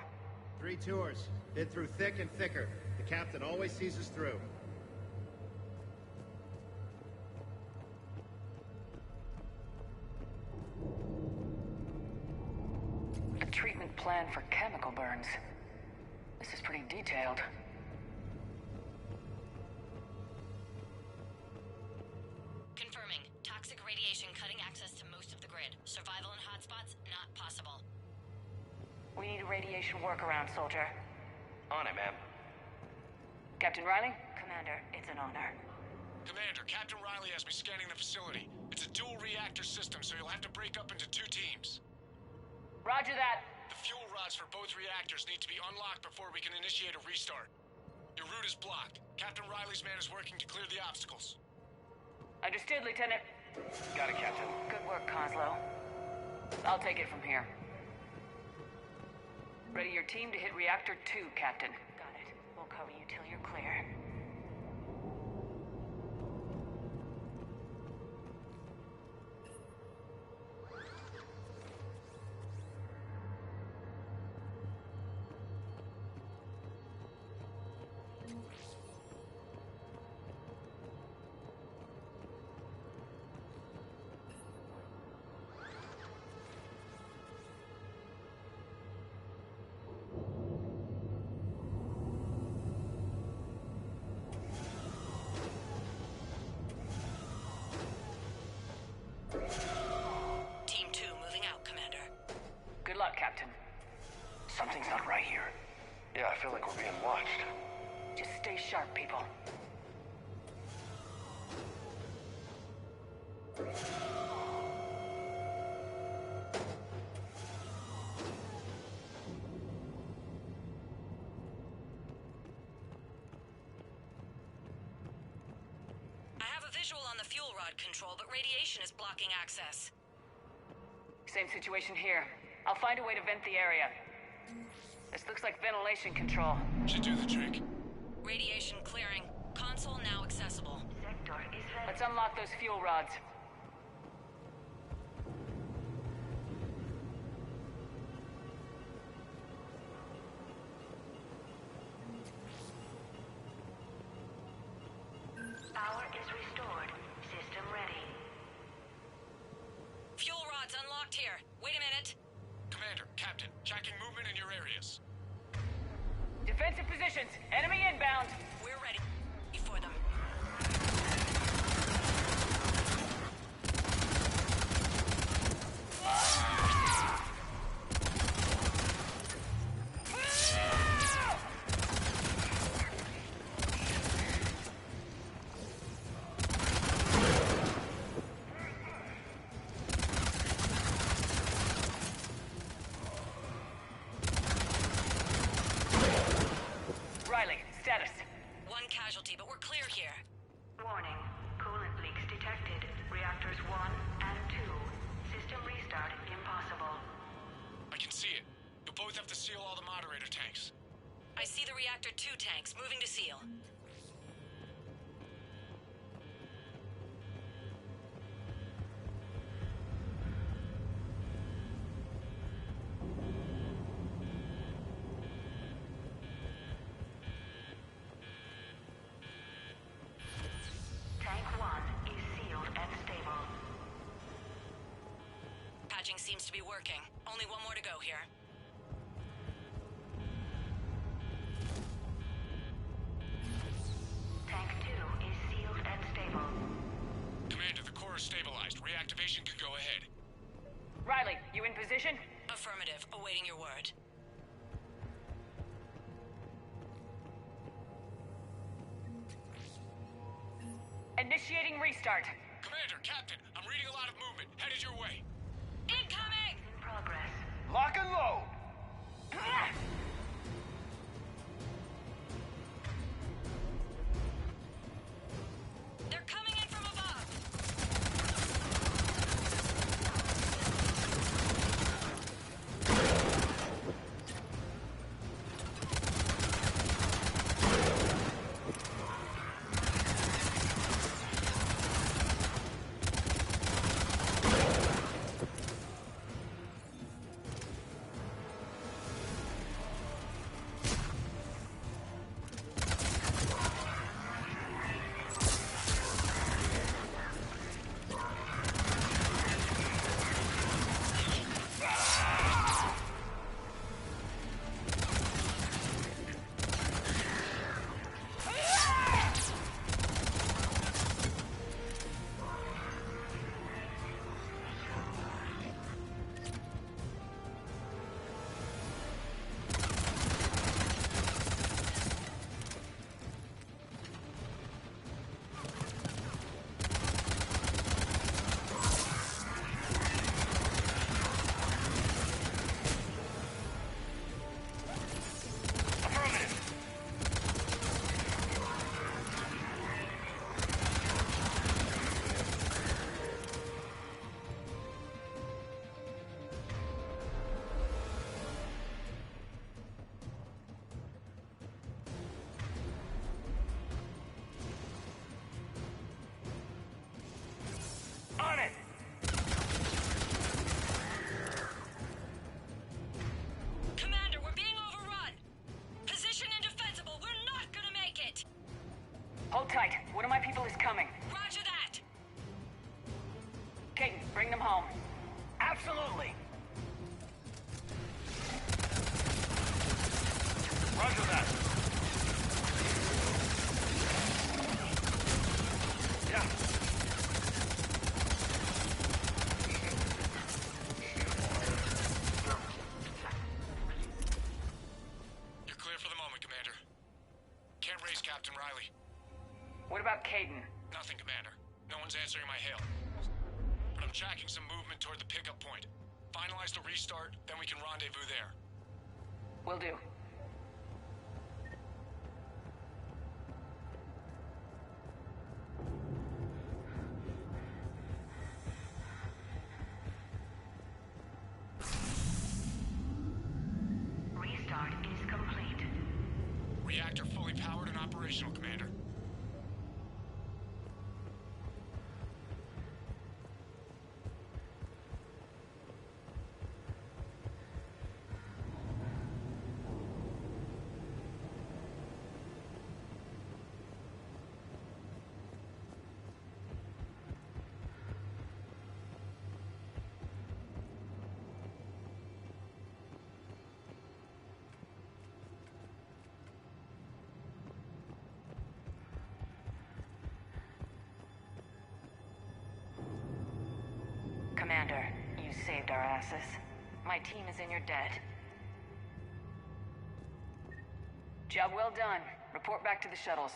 [SPEAKER 20] 3 tours. Been through thick and thicker. The captain always sees us through.
[SPEAKER 2] A treatment plan for chemical burns. This is pretty detailed.
[SPEAKER 14] Confirming. Toxic radiation cutting access to most of the grid. Survival in hotspots, not possible.
[SPEAKER 2] We need a radiation workaround, soldier.
[SPEAKER 21] On it, ma'am.
[SPEAKER 2] Captain Riley? Commander, it's an honor.
[SPEAKER 12] Commander, Captain Riley has me scanning the facility. It's a dual reactor system, so you'll have to break up into 2 teams.
[SPEAKER 2] Roger that.
[SPEAKER 12] The fuel rods for both reactors need to be unlocked before we can initiate a restart. Your route is blocked. Captain Riley's man is working to clear the obstacles.
[SPEAKER 2] Understood, Lieutenant.
[SPEAKER 21] Got it, Captain.
[SPEAKER 2] Good work, Coslow. I'll take it from here. Ready your team to hit Reactor 2, Captain.
[SPEAKER 14] Got it. We'll cover you till you're clear. Team 2 moving out, Commander.
[SPEAKER 2] Good luck, Captain.
[SPEAKER 21] Something's not right here. Yeah, I feel like we're being watched.
[SPEAKER 2] Just stay sharp, people.
[SPEAKER 14] I have a visual on the fuel rod control, but radiation is blocking access.
[SPEAKER 2] Same situation here. I'll find a way to vent the area. This looks like ventilation control.
[SPEAKER 12] Should do the trick.
[SPEAKER 14] Radiation clearing. Console now accessible.
[SPEAKER 10] Sector is ready.
[SPEAKER 2] Let's unlock those fuel rods.
[SPEAKER 10] Power is restored. System ready.
[SPEAKER 14] Fuel rods unlocked here. Wait a minute.
[SPEAKER 12] Commander, Captain, tracking movement in your areas.
[SPEAKER 2] Defensive positions. Enemy inbound.
[SPEAKER 14] We're ready for them.
[SPEAKER 2] Riley, status.
[SPEAKER 14] One casualty, but we're clear here.
[SPEAKER 10] Warning. Coolant leaks detected. Reactors 1 and 2. System restart impossible.
[SPEAKER 12] I can see it. You'll both have to seal all the moderator tanks.
[SPEAKER 14] I see the Reactor 2 tanks moving to seal.
[SPEAKER 10] Tank 1 is sealed and stable.
[SPEAKER 14] Patching seems to be working. Only one more to go here.
[SPEAKER 10] Tank 2 is sealed and stable.
[SPEAKER 12] Commander, the core is stabilized. Reactivation can go ahead.
[SPEAKER 2] Riley, you in position?
[SPEAKER 14] Affirmative. Awaiting your word.
[SPEAKER 2] Initiating restart.
[SPEAKER 12] Commander, Captain, I'm reading a lot of movement. Headed your way.
[SPEAKER 14] Incoming!
[SPEAKER 10] In progress.
[SPEAKER 21] Lock and load!
[SPEAKER 14] They're coming in from above!
[SPEAKER 2] Hold tight. One of my people is coming.
[SPEAKER 14] Roger that!
[SPEAKER 2] Caden, bring them home.
[SPEAKER 21] Absolutely!
[SPEAKER 12] Roger that. Yeah. You're clear for the moment, Commander. Can't raise Captain Riley.
[SPEAKER 2] What about Caden?
[SPEAKER 12] Nothing, Commander. No one's answering my hail. But I'm tracking some movement toward the pickup point. Finalize the restart, then we can rendezvous there.
[SPEAKER 2] Will do.
[SPEAKER 10] Restart is complete.
[SPEAKER 12] Reactor fully powered and operational, Commander.
[SPEAKER 2] Commander, you saved our asses. My team is in your debt. Job well done. Report back to the shuttles.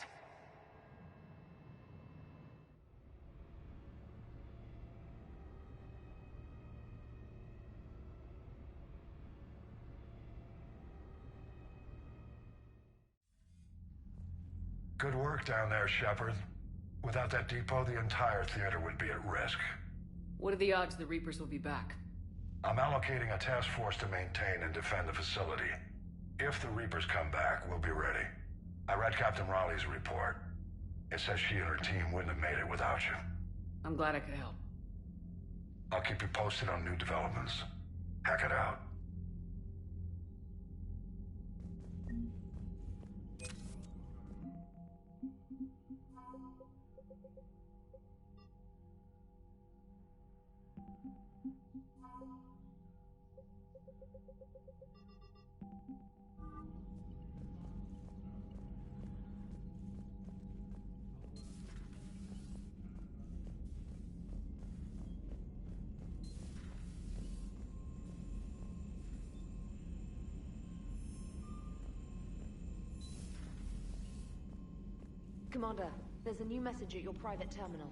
[SPEAKER 15] Good work down there, Shepard. Without that depot, the entire theater would be at risk.
[SPEAKER 16] What are the odds the Reapers will be back?
[SPEAKER 15] I'm allocating a task force to maintain and defend the facility. If the Reapers come back, we'll be ready. I read Captain Raleigh's report. It says she and her team wouldn't have made it without you.
[SPEAKER 16] I'm glad I could help.
[SPEAKER 15] I'll keep you posted on new developments. Hack it out.
[SPEAKER 19] Commander, there's a new message at your private terminal.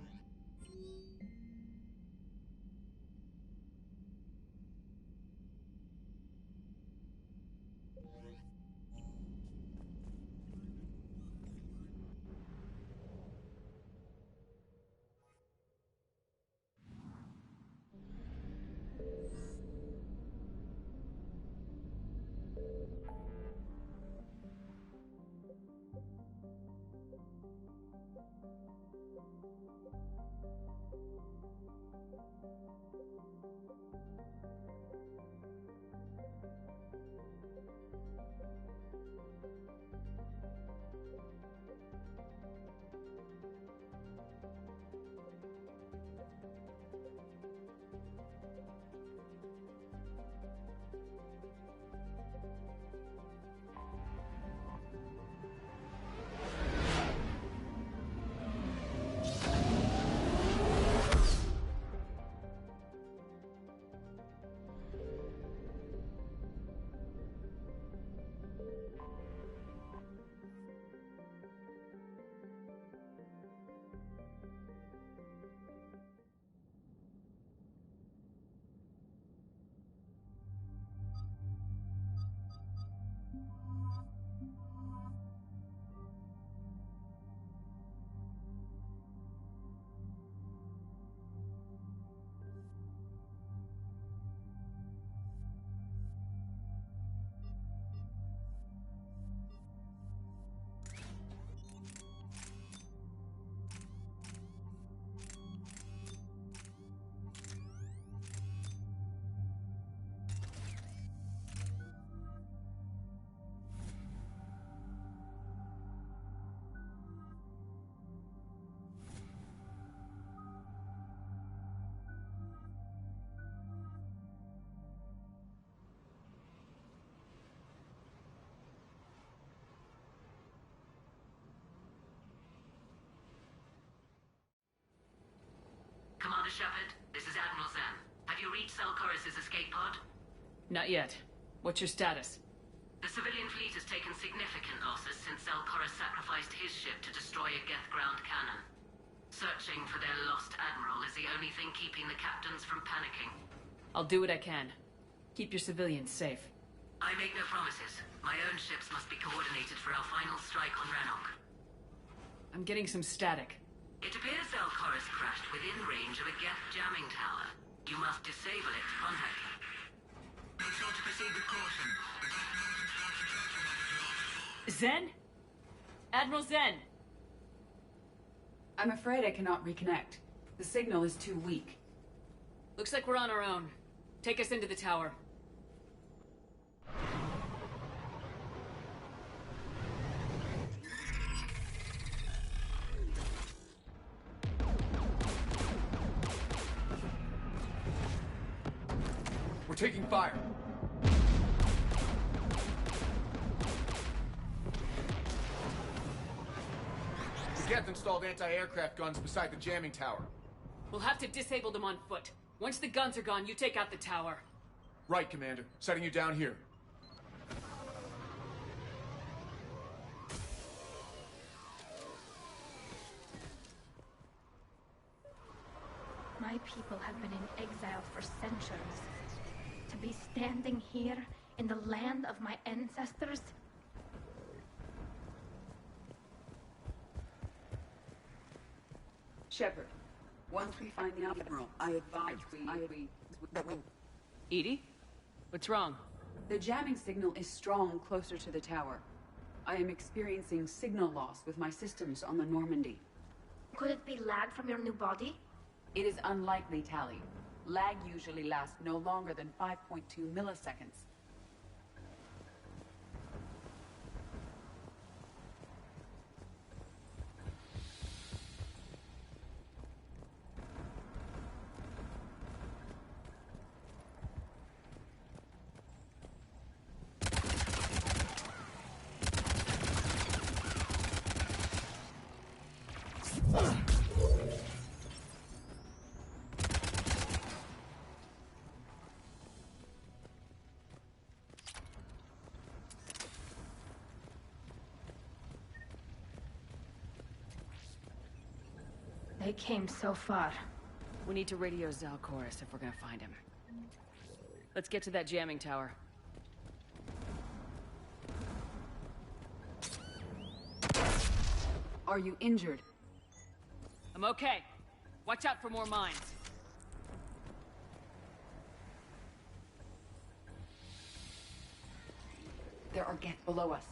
[SPEAKER 1] Salcoris' escape pod?
[SPEAKER 16] Not yet. What's your status?
[SPEAKER 1] The civilian fleet has taken significant losses since Salcoris sacrificed his ship to destroy a Geth ground cannon. Searching for their lost admiral is the only thing keeping the captains from panicking.
[SPEAKER 16] I'll do what I can. Keep your civilians safe.
[SPEAKER 1] I make no promises. My own ships must be coordinated for our final strike on Rannoch.
[SPEAKER 16] I'm getting some static.
[SPEAKER 1] It appears Salcoris crashed within range of a Geth jamming tower. You must disable it to contact him.
[SPEAKER 3] Make sure to proceed with caution.
[SPEAKER 16] Zen? Admiral Zen!
[SPEAKER 8] I'm afraid I cannot reconnect. The signal is too weak.
[SPEAKER 16] Looks like we're on our own. Take us into the tower.
[SPEAKER 7] We're taking fire. The Geth installed anti-aircraft guns beside the jamming tower.
[SPEAKER 16] We'll have to disable them on foot. Once the guns are gone, you take out the tower.
[SPEAKER 7] Right, Commander. Setting you down here.
[SPEAKER 6] My people have been in exile for centuries. To be standing here in the land of my ancestors?
[SPEAKER 8] Shepard, once we find the Admiral, I advise that we...
[SPEAKER 16] Edie? What's wrong?
[SPEAKER 8] The jamming signal is strong closer to the tower. I am experiencing signal loss with my systems on the Normandy.
[SPEAKER 6] Could it be lag from your new body?
[SPEAKER 8] It is unlikely, Tally. Lag usually lasts no longer than 5.2 milliseconds.
[SPEAKER 6] They came so far.
[SPEAKER 16] We need to radio Zalcoris if we're gonna find him. Let's get to that jamming tower.
[SPEAKER 8] Are you injured?
[SPEAKER 16] I'm okay. Watch out for more mines.
[SPEAKER 8] There are Geth below us.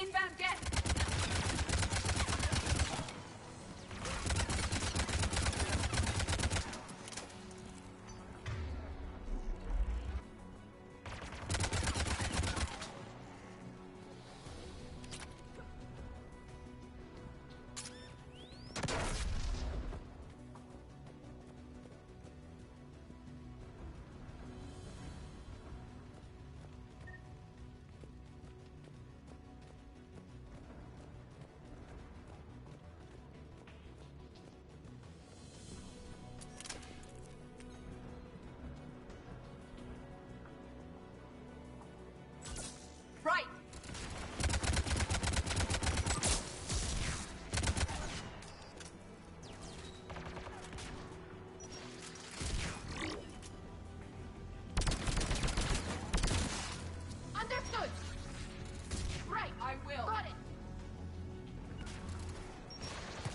[SPEAKER 6] Inbound Geth!
[SPEAKER 8] Right!
[SPEAKER 6] Understood! Right!
[SPEAKER 8] I will.
[SPEAKER 6] Got it!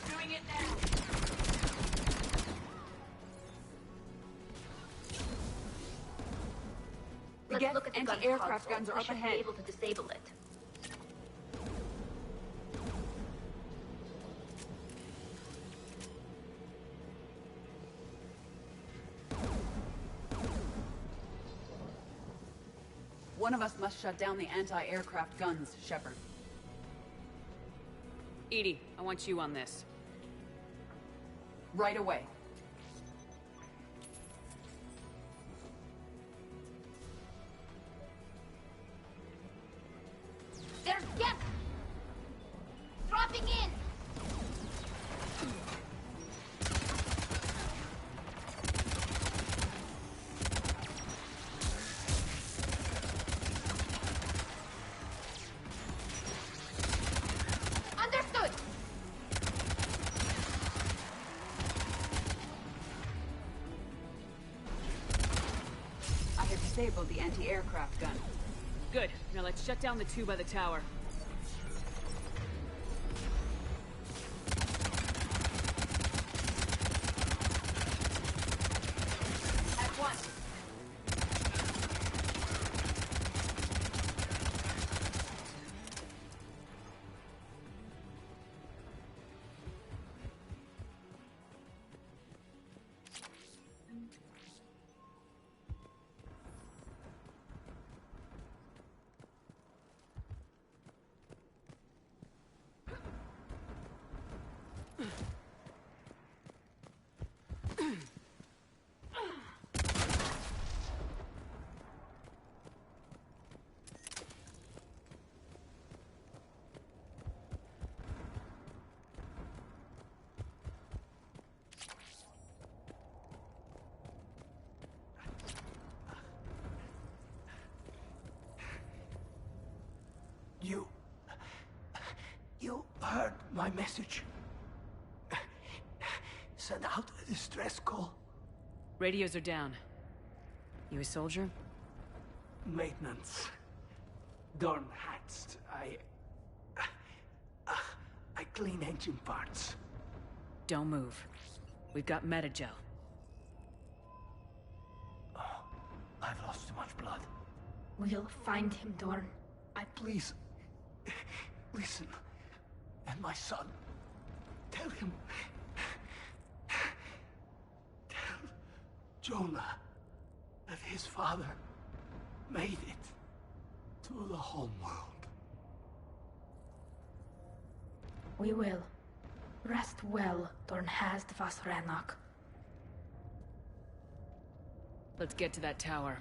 [SPEAKER 8] Doing it now! The Geth anti-aircraft guns are up ahead.
[SPEAKER 6] Be able to disable it.
[SPEAKER 8] One of us must shut down the anti-aircraft guns, Shepard.
[SPEAKER 16] EDI, I want you on this.
[SPEAKER 8] Right away.
[SPEAKER 6] There's Geth! Dropping in! Understood!
[SPEAKER 8] I have disabled the anti-aircraft gun.
[SPEAKER 16] Good. Now let's shut down the two by the tower.
[SPEAKER 6] At once.
[SPEAKER 3] You heard my message. Send out a distress call.
[SPEAKER 16] Radios are down. You a soldier?
[SPEAKER 3] Maintenance. Dorn hats. I clean engine parts.
[SPEAKER 16] Don't move. We've got metagel.
[SPEAKER 3] Oh, I've lost too much blood.
[SPEAKER 6] We'll find him, Dorn.
[SPEAKER 3] Please, listen. And my son, tell him. Tell Jonah that his father made it to the homeworld.
[SPEAKER 6] We will. Rest well, Dorn Hast vas Rannoch.
[SPEAKER 16] Let's get to that tower.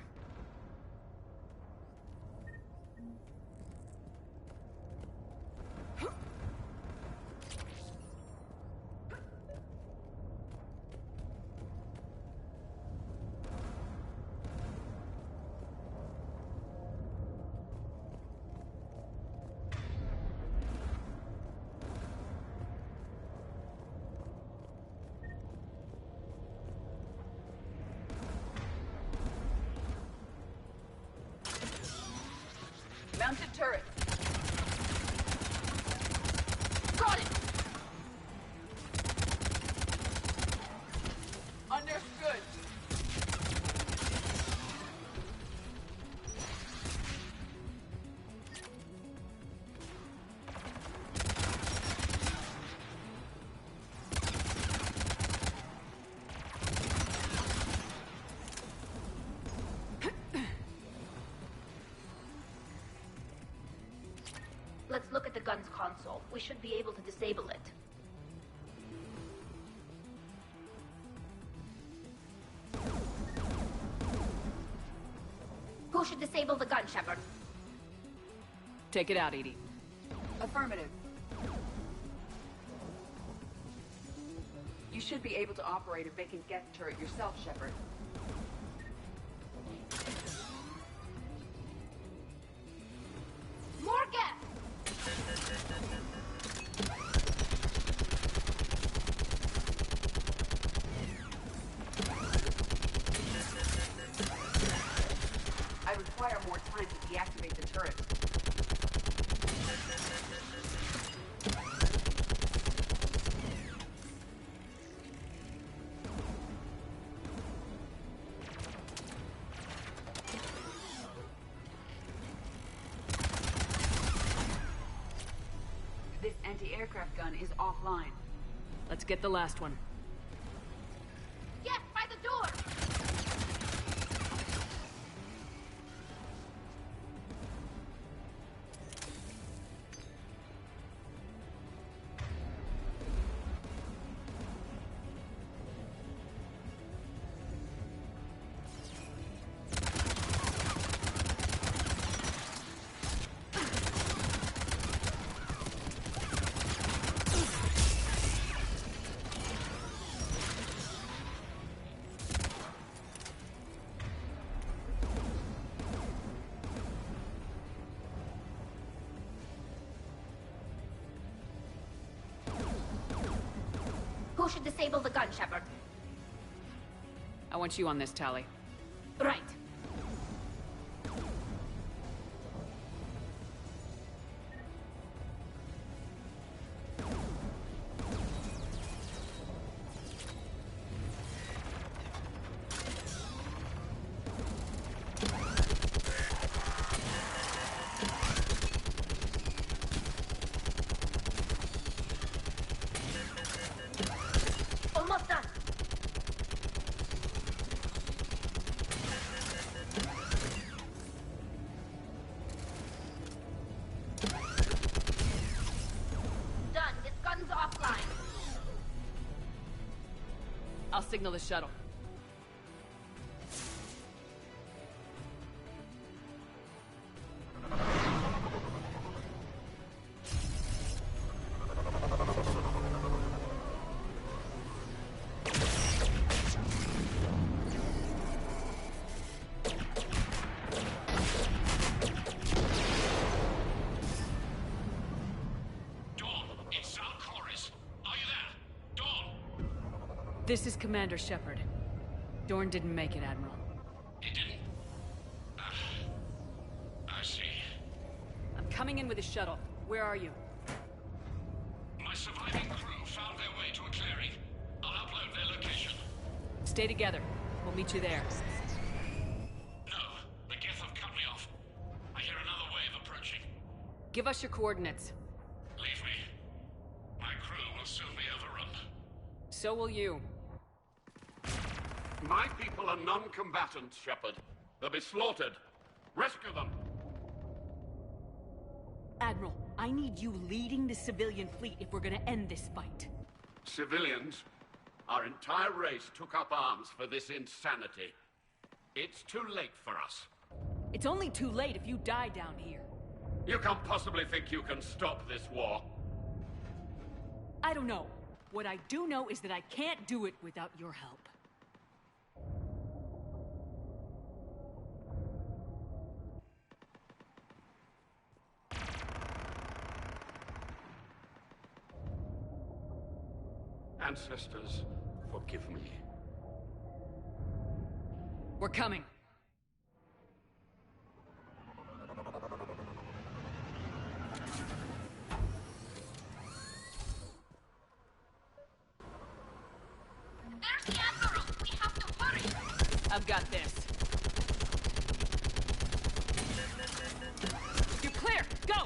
[SPEAKER 8] Mounted turret.
[SPEAKER 6] Got it!
[SPEAKER 8] Understood.
[SPEAKER 6] Let's look at the gun's console. We should be able to disable it. Who should disable the gun, Shepard?
[SPEAKER 16] Take it out, EDI.
[SPEAKER 8] Affirmative. You should be able to operate a vacant Geth turret yourself, Shepard.
[SPEAKER 6] More Geth!
[SPEAKER 8] I require more time to deactivate the turret. This anti-aircraft gun is offline.
[SPEAKER 16] Let's get the last one.
[SPEAKER 6] Yes, by the door! Who should disable the gun, Shepard?
[SPEAKER 16] I want you on this, Tali.
[SPEAKER 6] Right. Almost done. Done. This gun's offline.
[SPEAKER 16] I'll signal the shuttle. This is Commander Shepard. Dorn didn't make it, Admiral.
[SPEAKER 4] He didn't? I see.
[SPEAKER 16] I'm coming in with a shuttle. Where are you?
[SPEAKER 4] My surviving crew found their way to a clearing. I'll upload their location.
[SPEAKER 16] Stay together. We'll meet you there.
[SPEAKER 4] No, the Geth have cut me off. I hear another wave approaching.
[SPEAKER 16] Give us your coordinates.
[SPEAKER 4] Leave me. My crew will soon be overrun.
[SPEAKER 16] So will you.
[SPEAKER 4] My people are non-combatants, Shepard. They'll be slaughtered. Rescue them!
[SPEAKER 16] Admiral, I need you leading the civilian fleet if we're gonna end this fight.
[SPEAKER 4] Civilians? Our entire race took up arms for this insanity. It's too late for us.
[SPEAKER 16] It's only too late if you die down here.
[SPEAKER 4] You can't possibly think you can stop this war.
[SPEAKER 16] I don't know. What I do know is that I can't do it without your help.
[SPEAKER 4] Ancestors, forgive me.
[SPEAKER 16] We're coming.
[SPEAKER 14] There's the Admiral! We have to hurry!
[SPEAKER 16] I've got this. You're clear! Go!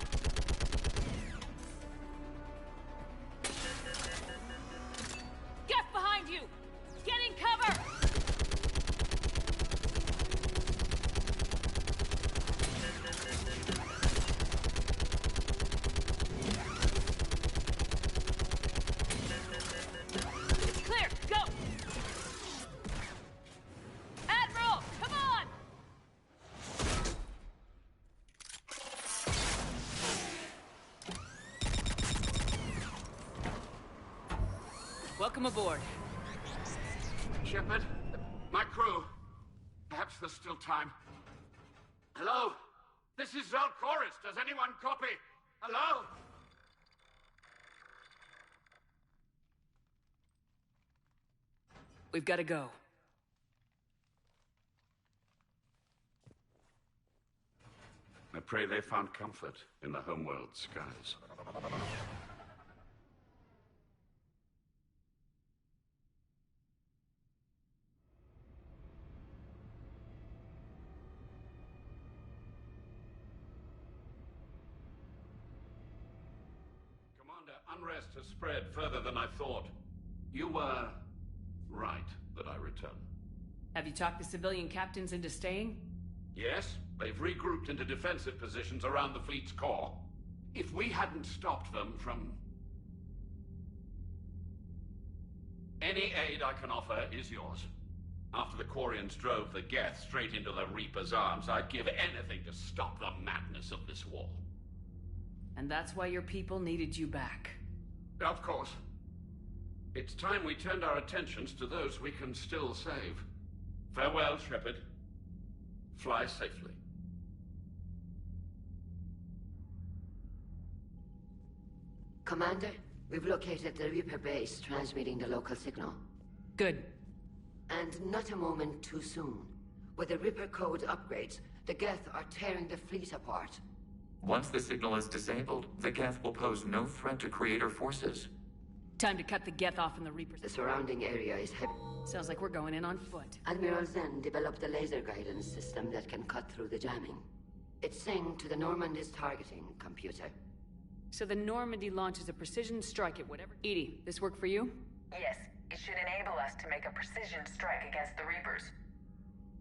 [SPEAKER 16] Get behind you! Get in cover! It's clear! Go! Admiral! Come on! Welcome aboard.
[SPEAKER 4] Shepard, my crew. Perhaps there's still time. Hello? This is Zalcoris. Does anyone copy? Hello?
[SPEAKER 16] We've got to go.
[SPEAKER 4] I pray they found comfort in the homeworld skies. Commander, unrest has spread further than I thought. You were right that I return.
[SPEAKER 16] Have you talked the civilian captains into staying?
[SPEAKER 4] Yes, they've regrouped into defensive positions around the fleet's core. If we hadn't stopped them from... Any aid I can offer is yours. After the Quarians drove the Geth straight into the Reaper's arms, I'd give anything to stop the madness of this war.
[SPEAKER 16] And that's why your people needed you back.
[SPEAKER 4] Of course. It's time we turned our attentions to those we can still save. Farewell, Shepard. Fly safely.
[SPEAKER 5] Commander, We've located the Reaper base transmitting the local signal.
[SPEAKER 16] Good.
[SPEAKER 5] And not a moment too soon. With the Reaper code upgrades, the Geth are tearing the fleet apart.
[SPEAKER 13] Once the signal is disabled, the Geth will pose no threat to Creator forces.
[SPEAKER 16] Time to cut the Geth off from the Reapers.
[SPEAKER 5] The surrounding area is heavy.
[SPEAKER 16] Sounds like we're going in on foot.
[SPEAKER 5] Admiral Zen developed a laser guidance system that can cut through the jamming. It's synced to the Normandy's targeting computer.
[SPEAKER 16] So the Normandy launches a precision strike at whatever... Edie, this work for you?
[SPEAKER 2] Yes, it should enable us to make a precision strike against the Reapers.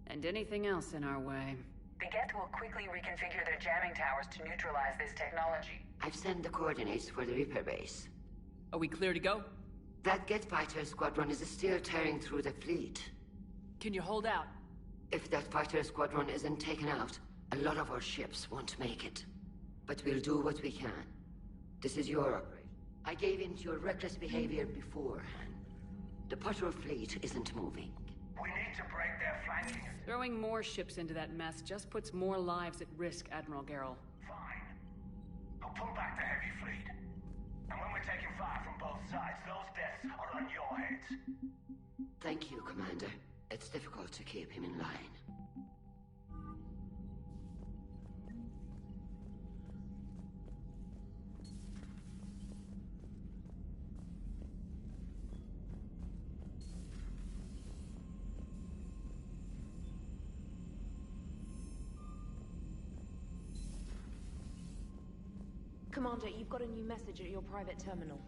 [SPEAKER 16] And anything else in our way.
[SPEAKER 2] The Geth will quickly reconfigure their jamming towers to neutralize this technology.
[SPEAKER 5] I've sent the coordinates for the Reaper base.
[SPEAKER 16] Are we clear to go?
[SPEAKER 5] That Geth fighter squadron is still tearing through the fleet.
[SPEAKER 16] Can you hold out?
[SPEAKER 5] If that fighter squadron isn't taken out, a lot of our ships won't make it. But we'll do what we can. This is your operation. I gave in to your reckless behavior beforehand. The patrol fleet isn't moving.
[SPEAKER 3] We need to break their flanking.
[SPEAKER 16] Throwing more ships into that mess just puts more lives at risk, Admiral Garrel.
[SPEAKER 3] Fine. I'll pull back the heavy fleet. And when we're taking fire from both sides, those deaths are on your heads.
[SPEAKER 5] Thank you, Commander. It's difficult to keep him in line.
[SPEAKER 18] Commander, you've got a new message at your private terminal.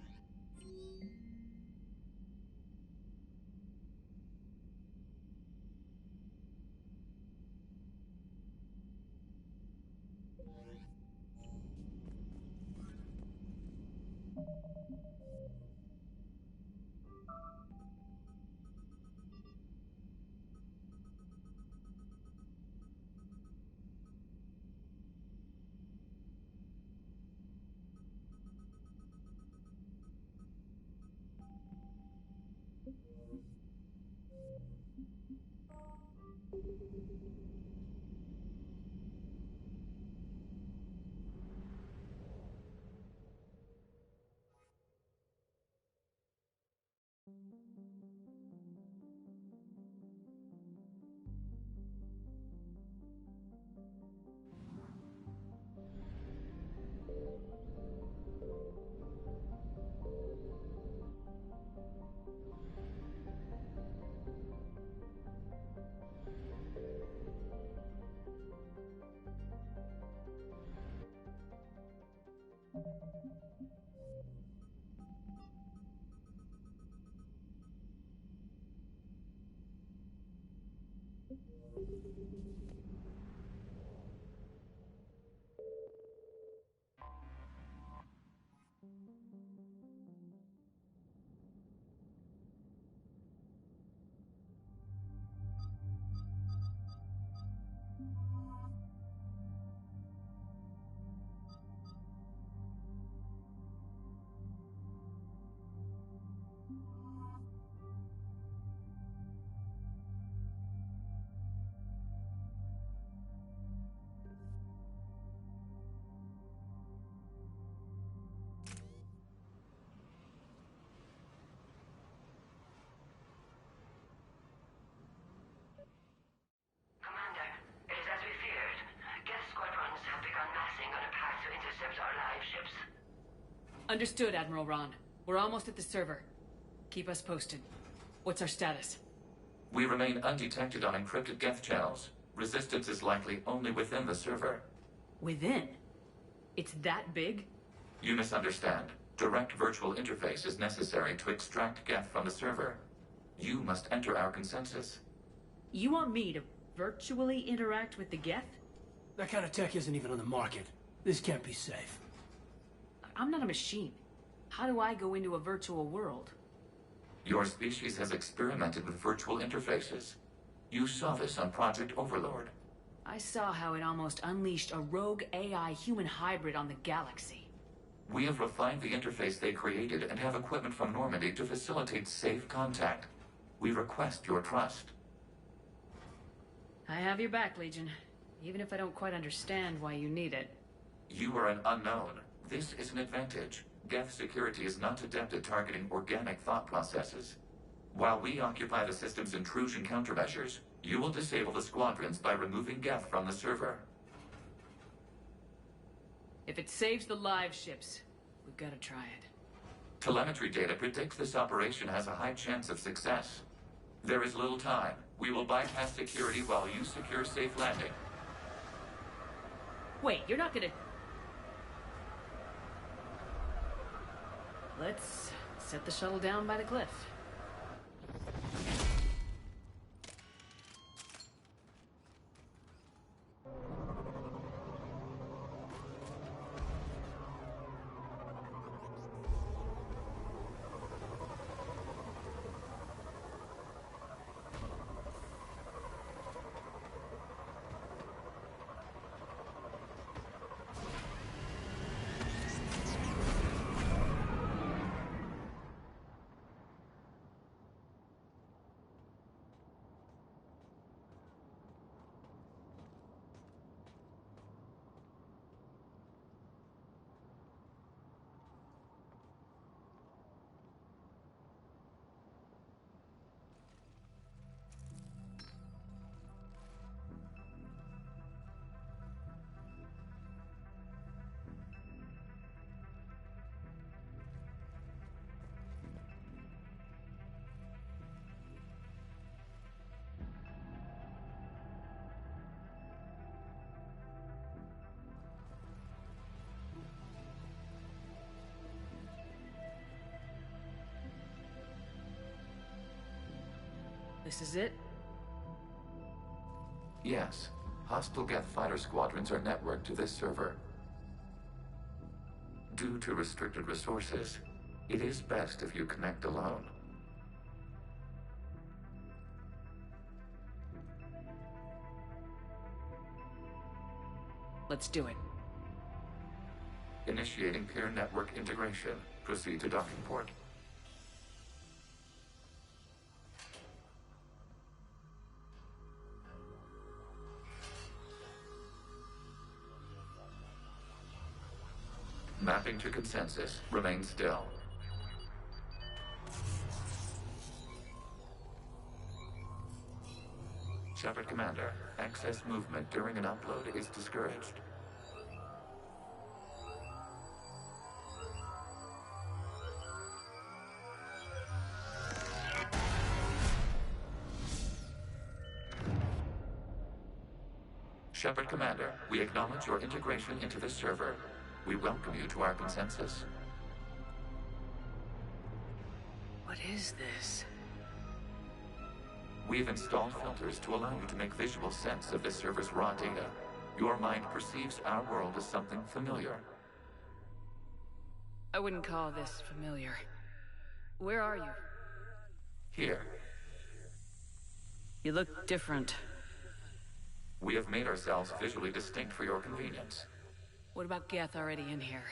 [SPEAKER 16] Understood, Admiral Ron. We're almost at the server. Keep us posted. What's our status?
[SPEAKER 13] We remain undetected on encrypted Geth channels. Resistance is likely only within the server.
[SPEAKER 16] Within? It's that big?
[SPEAKER 13] You misunderstand. Direct virtual interface is necessary to extract Geth from the server. You must enter our consensus.
[SPEAKER 16] You want me to virtually interact with the Geth?
[SPEAKER 11] That kind of tech isn't even on the market. This can't be safe.
[SPEAKER 16] I'm not a machine. How do I go into a virtual world?
[SPEAKER 13] Your species has experimented with virtual interfaces. You saw this on Project Overlord.
[SPEAKER 16] I saw how it almost unleashed a rogue AI human hybrid on the galaxy.
[SPEAKER 13] We have refined the interface they created and have equipment from Normandy to facilitate safe contact. We request your trust.
[SPEAKER 16] I have your back, Legion. Even if I don't quite understand why you need it.
[SPEAKER 13] You are an unknown. This is an advantage. Geth security is not adept at targeting organic thought processes. While we occupy the system's intrusion countermeasures, you will disable the squadrons by removing Geth from the server.
[SPEAKER 16] If it saves the live ships, we've got to try it.
[SPEAKER 13] Telemetry data predicts this operation has a high chance of success. There is little time. We will bypass security while you secure safe landing.
[SPEAKER 16] Wait, you're not gonna... Let's set the shuttle down by the cliff. This is it?
[SPEAKER 13] Yes. Hostile Geth fighter squadrons are networked to this server. Due to restricted resources, it is best if you connect alone.
[SPEAKER 16] Let's do it.
[SPEAKER 13] Initiating peer network integration. Proceed to docking port. Mapping to consensus. Remain still. Shepard Commander, access movement during an upload is discouraged. Shepard Commander, we acknowledge your integration into this server. We welcome you to our consensus.
[SPEAKER 16] What is this?
[SPEAKER 13] We've installed filters to allow you to make visual sense of this server's raw data. Your mind perceives our world as something familiar.
[SPEAKER 16] I wouldn't call this familiar. Where are you?
[SPEAKER 13] Here.
[SPEAKER 16] You look different.
[SPEAKER 13] We have made ourselves visually distinct for your convenience.
[SPEAKER 16] What about Geth already in here?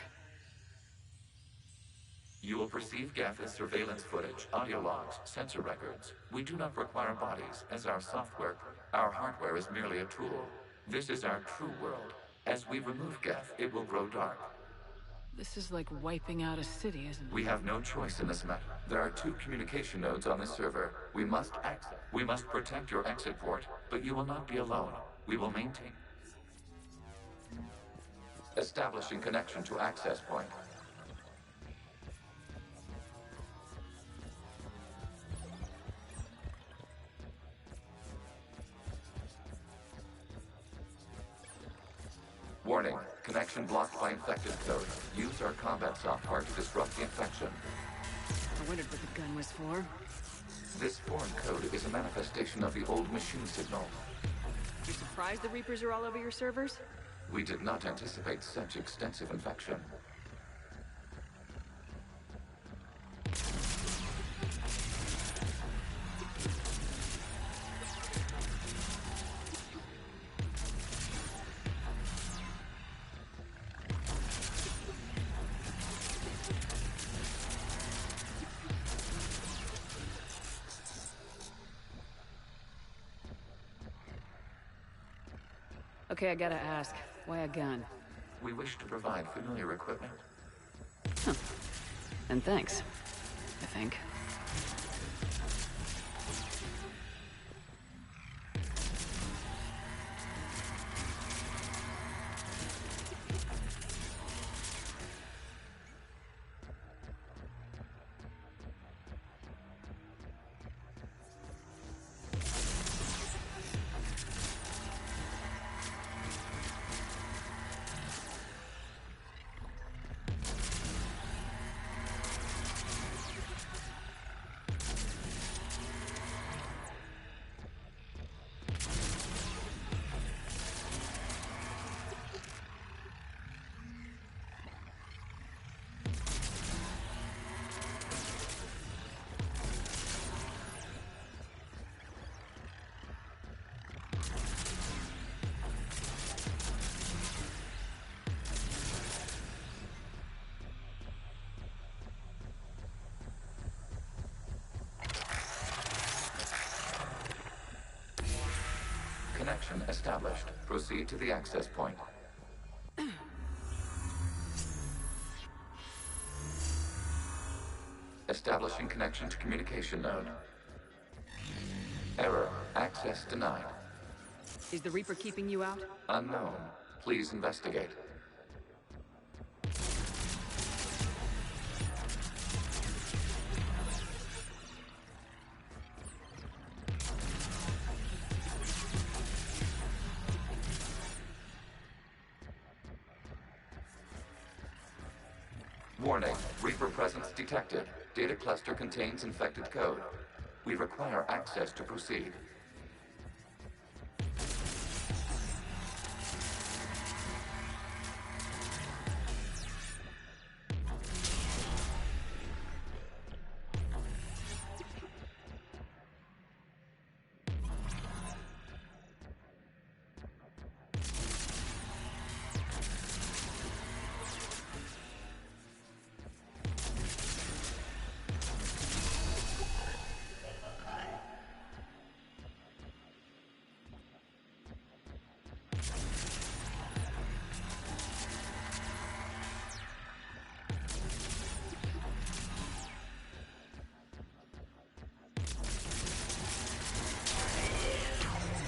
[SPEAKER 13] You will perceive Geth as surveillance footage, audio logs, sensor records. We do not require bodies as our software. Our hardware is merely a tool. This is our true world. As we remove Geth, it will grow dark.
[SPEAKER 16] This is like wiping out a city, isn't it?
[SPEAKER 13] We have no choice in this matter. There are 2 communication nodes on this server. We must protect your exit port, but you will not be alone. We will maintain. Establishing connection to access point. Warning, connection blocked by infected code. Use our combat software to disrupt the infection.
[SPEAKER 16] I wondered what the gun was for.
[SPEAKER 13] This foreign code is a manifestation of the old machine signal.
[SPEAKER 16] You surprised the Reapers are all over your servers?
[SPEAKER 13] We did not anticipate such extensive infection.
[SPEAKER 16] Okay, I gotta ask. Why a gun?
[SPEAKER 13] We wish to provide familiar equipment.
[SPEAKER 16] Huh.
[SPEAKER 2] And thanks, I think.
[SPEAKER 13] Connection established. Proceed to the access point. Establishing connection to communication node. Error. Access denied.
[SPEAKER 2] Is the Reaper keeping you out?
[SPEAKER 13] Unknown. Please investigate. Warning. Reaper presence detected. Data cluster contains infected code. We require access to proceed.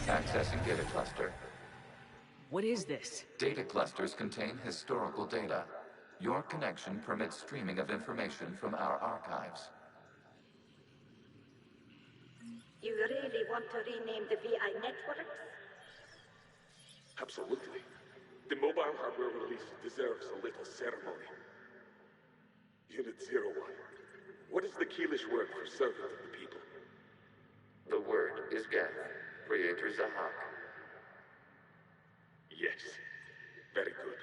[SPEAKER 13] Accessing data cluster.
[SPEAKER 2] What is this?
[SPEAKER 13] Data clusters contain historical data. Your connection permits streaming of information from our archives.
[SPEAKER 9] You really want to rename the VI networks?
[SPEAKER 22] Absolutely. The mobile hardware release deserves a little ceremony. Unit 01. What is the Keelish word for servant of the people?
[SPEAKER 13] The word is Geth. Creator Zahak.
[SPEAKER 22] Yes. Very good.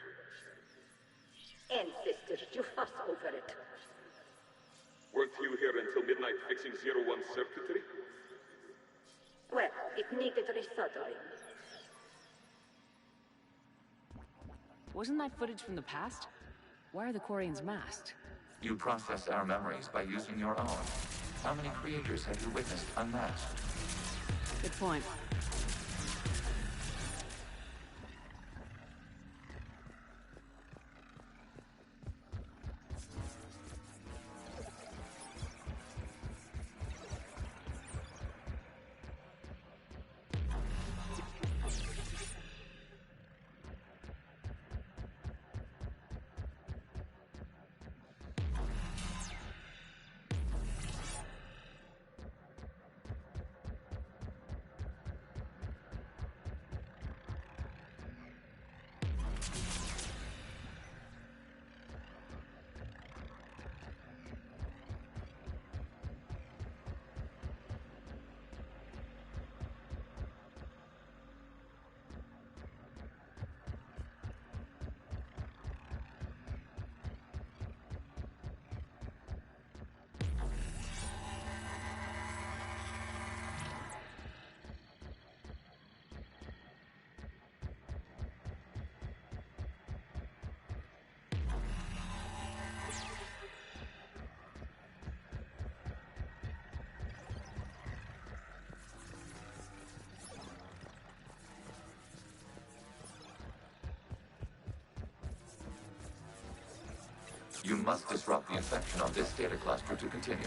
[SPEAKER 9] Ancestors, you fuss over it.
[SPEAKER 22] Weren't you here until midnight fixing 01's circuitry?
[SPEAKER 9] Well, it needed resoldering.
[SPEAKER 2] Wasn't that footage from the past? Why are the Quarians masked?
[SPEAKER 13] You process our memories by using your own. How many creators have you witnessed unmasked?
[SPEAKER 2] Good point.
[SPEAKER 13] You must disrupt the infection on this data cluster to continue.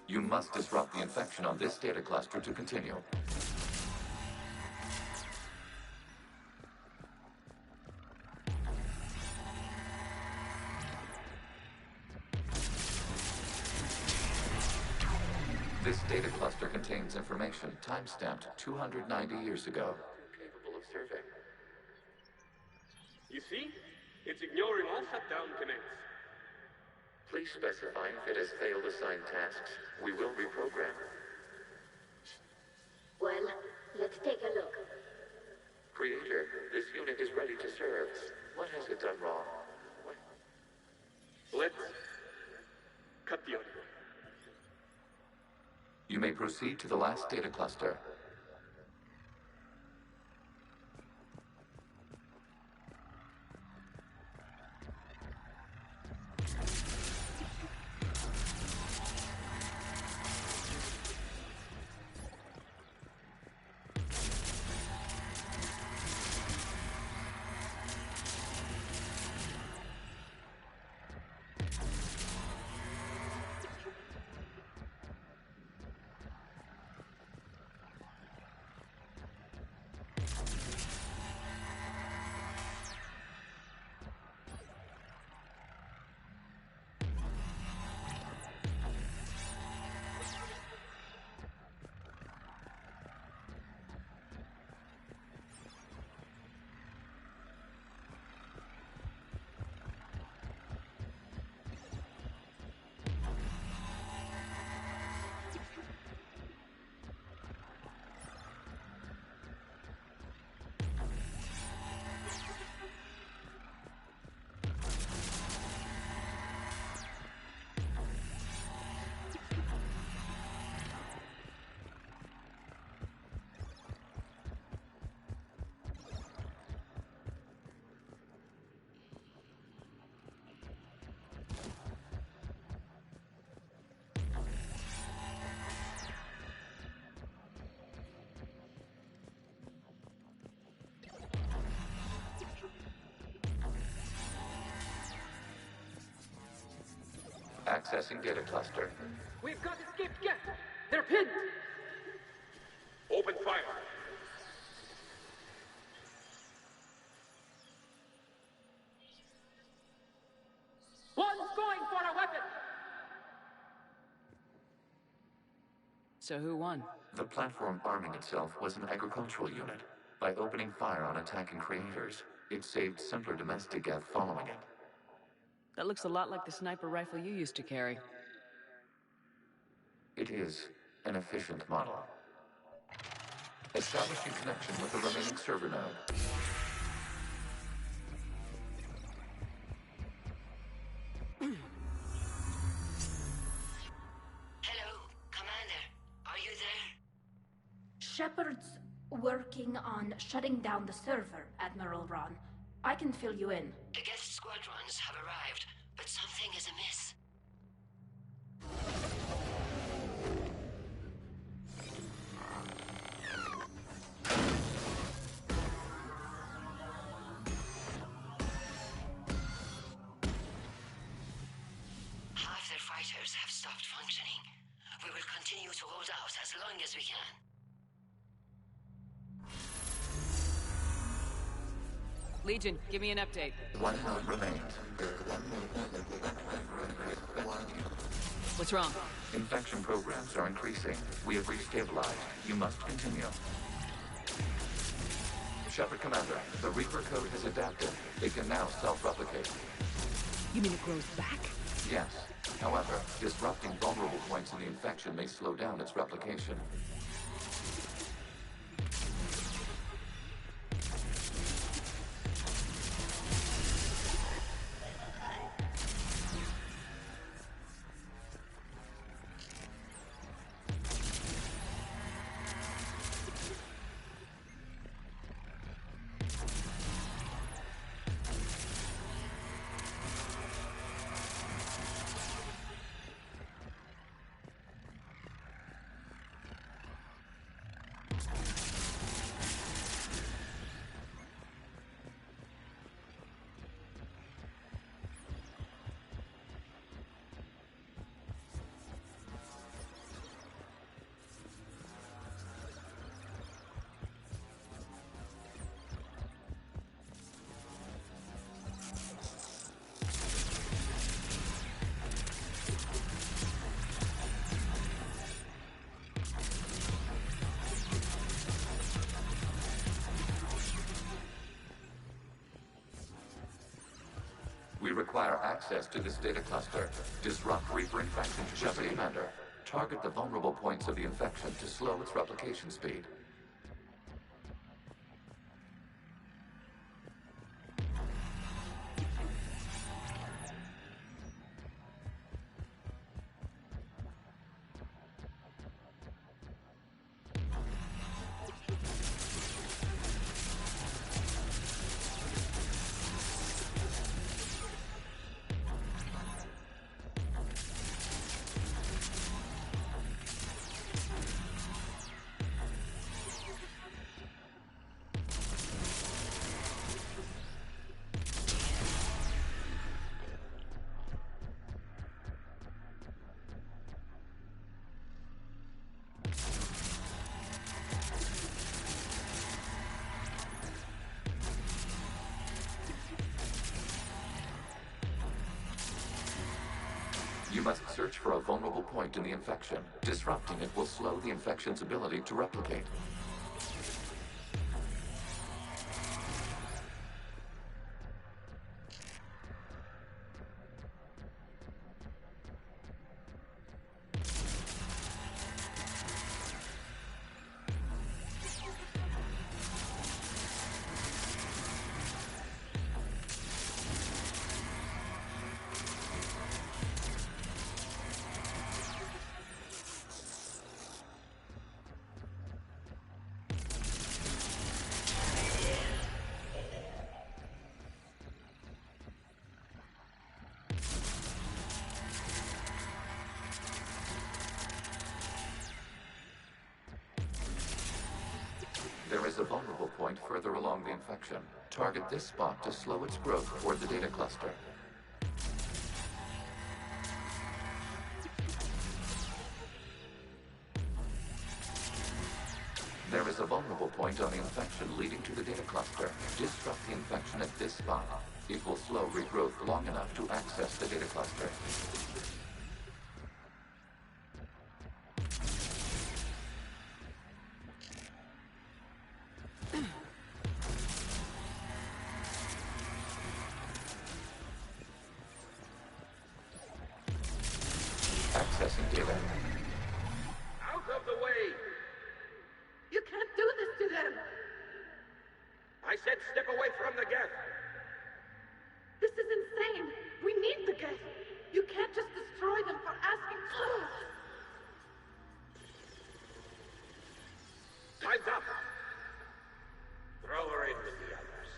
[SPEAKER 13] You must disrupt the infection on this data cluster to continue. This data cluster contains information time-stamped 290 years ago. Capable of survey.
[SPEAKER 22] You see? It's ignoring all shutdown connects.
[SPEAKER 13] Please specify if it has failed assigned tasks. We will reprogram.
[SPEAKER 9] Well, let's take a look.
[SPEAKER 13] Creator, this unit is ready to serve. What has it done wrong?
[SPEAKER 22] Let's cut the audio.
[SPEAKER 13] You may proceed to the last data cluster. Accessing data cluster.
[SPEAKER 22] We've got escaped guests. They're pinned. Open fire. One's going for a weapon.
[SPEAKER 16] So who won?
[SPEAKER 13] The platform arming itself was an agricultural unit. By opening fire on attacking creators, it saved simpler domestic Geth following it.
[SPEAKER 16] That looks a lot like the sniper rifle you used to carry.
[SPEAKER 13] It is an efficient model. Establishing connection with the remaining server node.
[SPEAKER 5] Hello, Commander. Are you there?
[SPEAKER 6] Shepard's working on shutting down the server, Admiral Ron. I can fill you in.
[SPEAKER 5] The Geth's squadrons have arrived, but something is amiss. Half their fighters have stopped functioning. We will continue to hold out as long as we can.
[SPEAKER 16] Legion, give me an update.
[SPEAKER 13] One node remains.
[SPEAKER 16] What's wrong?
[SPEAKER 13] Infection programs are increasing. We have restabilized. You must continue. Shepard Commander, the Reaper code has adapted. It can now self-replicate.
[SPEAKER 16] You mean it grows back?
[SPEAKER 13] Yes. However, disrupting vulnerable points in the infection may slow down its replication. We require access to this data cluster. Disrupt Reaper infection. Shepard Commander, target the vulnerable points of the infection to slow its replication speed. You must search for a vulnerable point in the infection. Disrupting it will slow the infection's ability to replicate. There is a vulnerable point further along the infection. Target this spot to slow its growth toward the data cluster. There is a vulnerable point on the infection leading to the data cluster. Disrupt the infection at this spot. It will slow regrowth long enough to access the data cluster. Accessing data.
[SPEAKER 4] Out of the way!
[SPEAKER 6] You can't do this to them!
[SPEAKER 4] I said step away from the geth!
[SPEAKER 6] This is insane! We need the geth! You can't just destroy them for asking to!
[SPEAKER 4] Time's up! Throw her in with the others.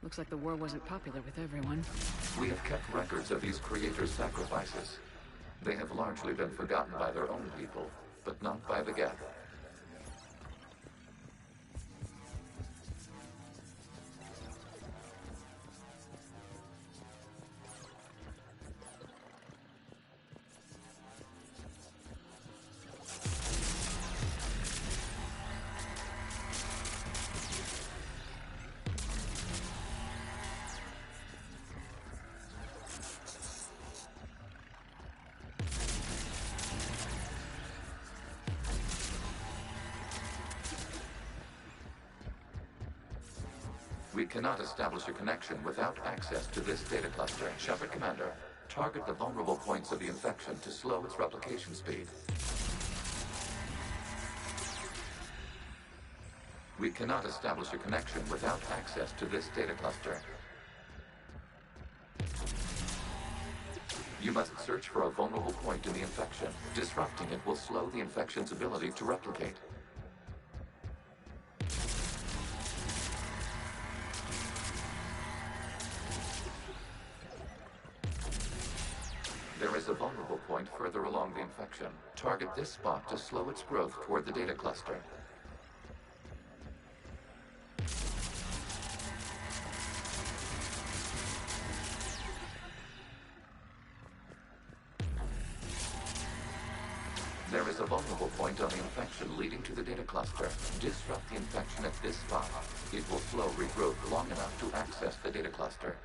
[SPEAKER 2] Looks like the war wasn't popular with everyone.
[SPEAKER 13] We have kept records of these creators' sacrifices. They have largely been forgotten by their own people, but not by the Geth. We cannot establish a connection without access to this data cluster. Shepard Commander, target the vulnerable points of the infection to slow its replication speed. We cannot establish a connection without access to this data cluster. You must search for a vulnerable point in the infection. Disrupting it will slow the infection's ability to replicate. There is a vulnerable point further along the infection. Target this spot to slow its growth toward the data cluster. There is a vulnerable point on the infection leading to the data cluster. Disrupt the infection at this spot. It will slow regrowth long enough to access the data cluster.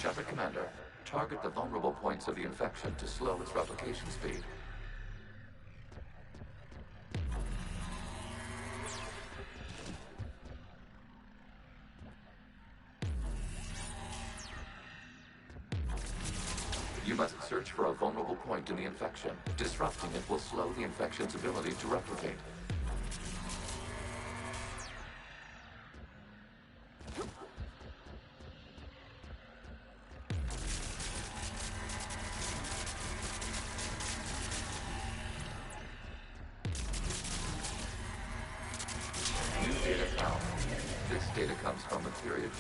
[SPEAKER 13] Shepard Commander, target the vulnerable points of the infection to slow its replication speed. You must search for a vulnerable point in the infection. Disrupting it will slow the infection's ability to replicate.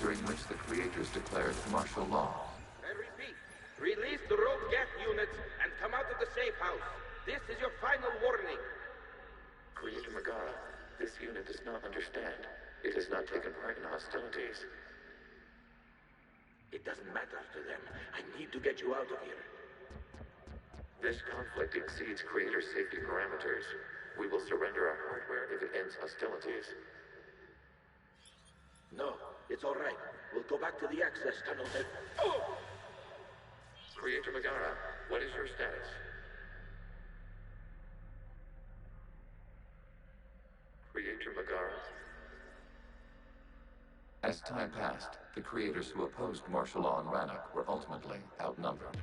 [SPEAKER 13] During which the creators declared martial law.
[SPEAKER 17] I repeat, release the rogue Geth units and come out of the safe house. This is your final warning.
[SPEAKER 13] Creator Megara, this unit does not understand. It has not taken part in hostilities.
[SPEAKER 17] It doesn't matter to them. I need to get you out of here.
[SPEAKER 13] This conflict exceeds Creator's safety parameters. We will surrender our hardware if it ends hostilities.
[SPEAKER 17] No. It's all right. We'll go back to the access tunnel and... Oh!
[SPEAKER 13] Creator Megara, what is your status? Creator Megara. As time passed, the creators who opposed martial law in Rannoch were ultimately outnumbered.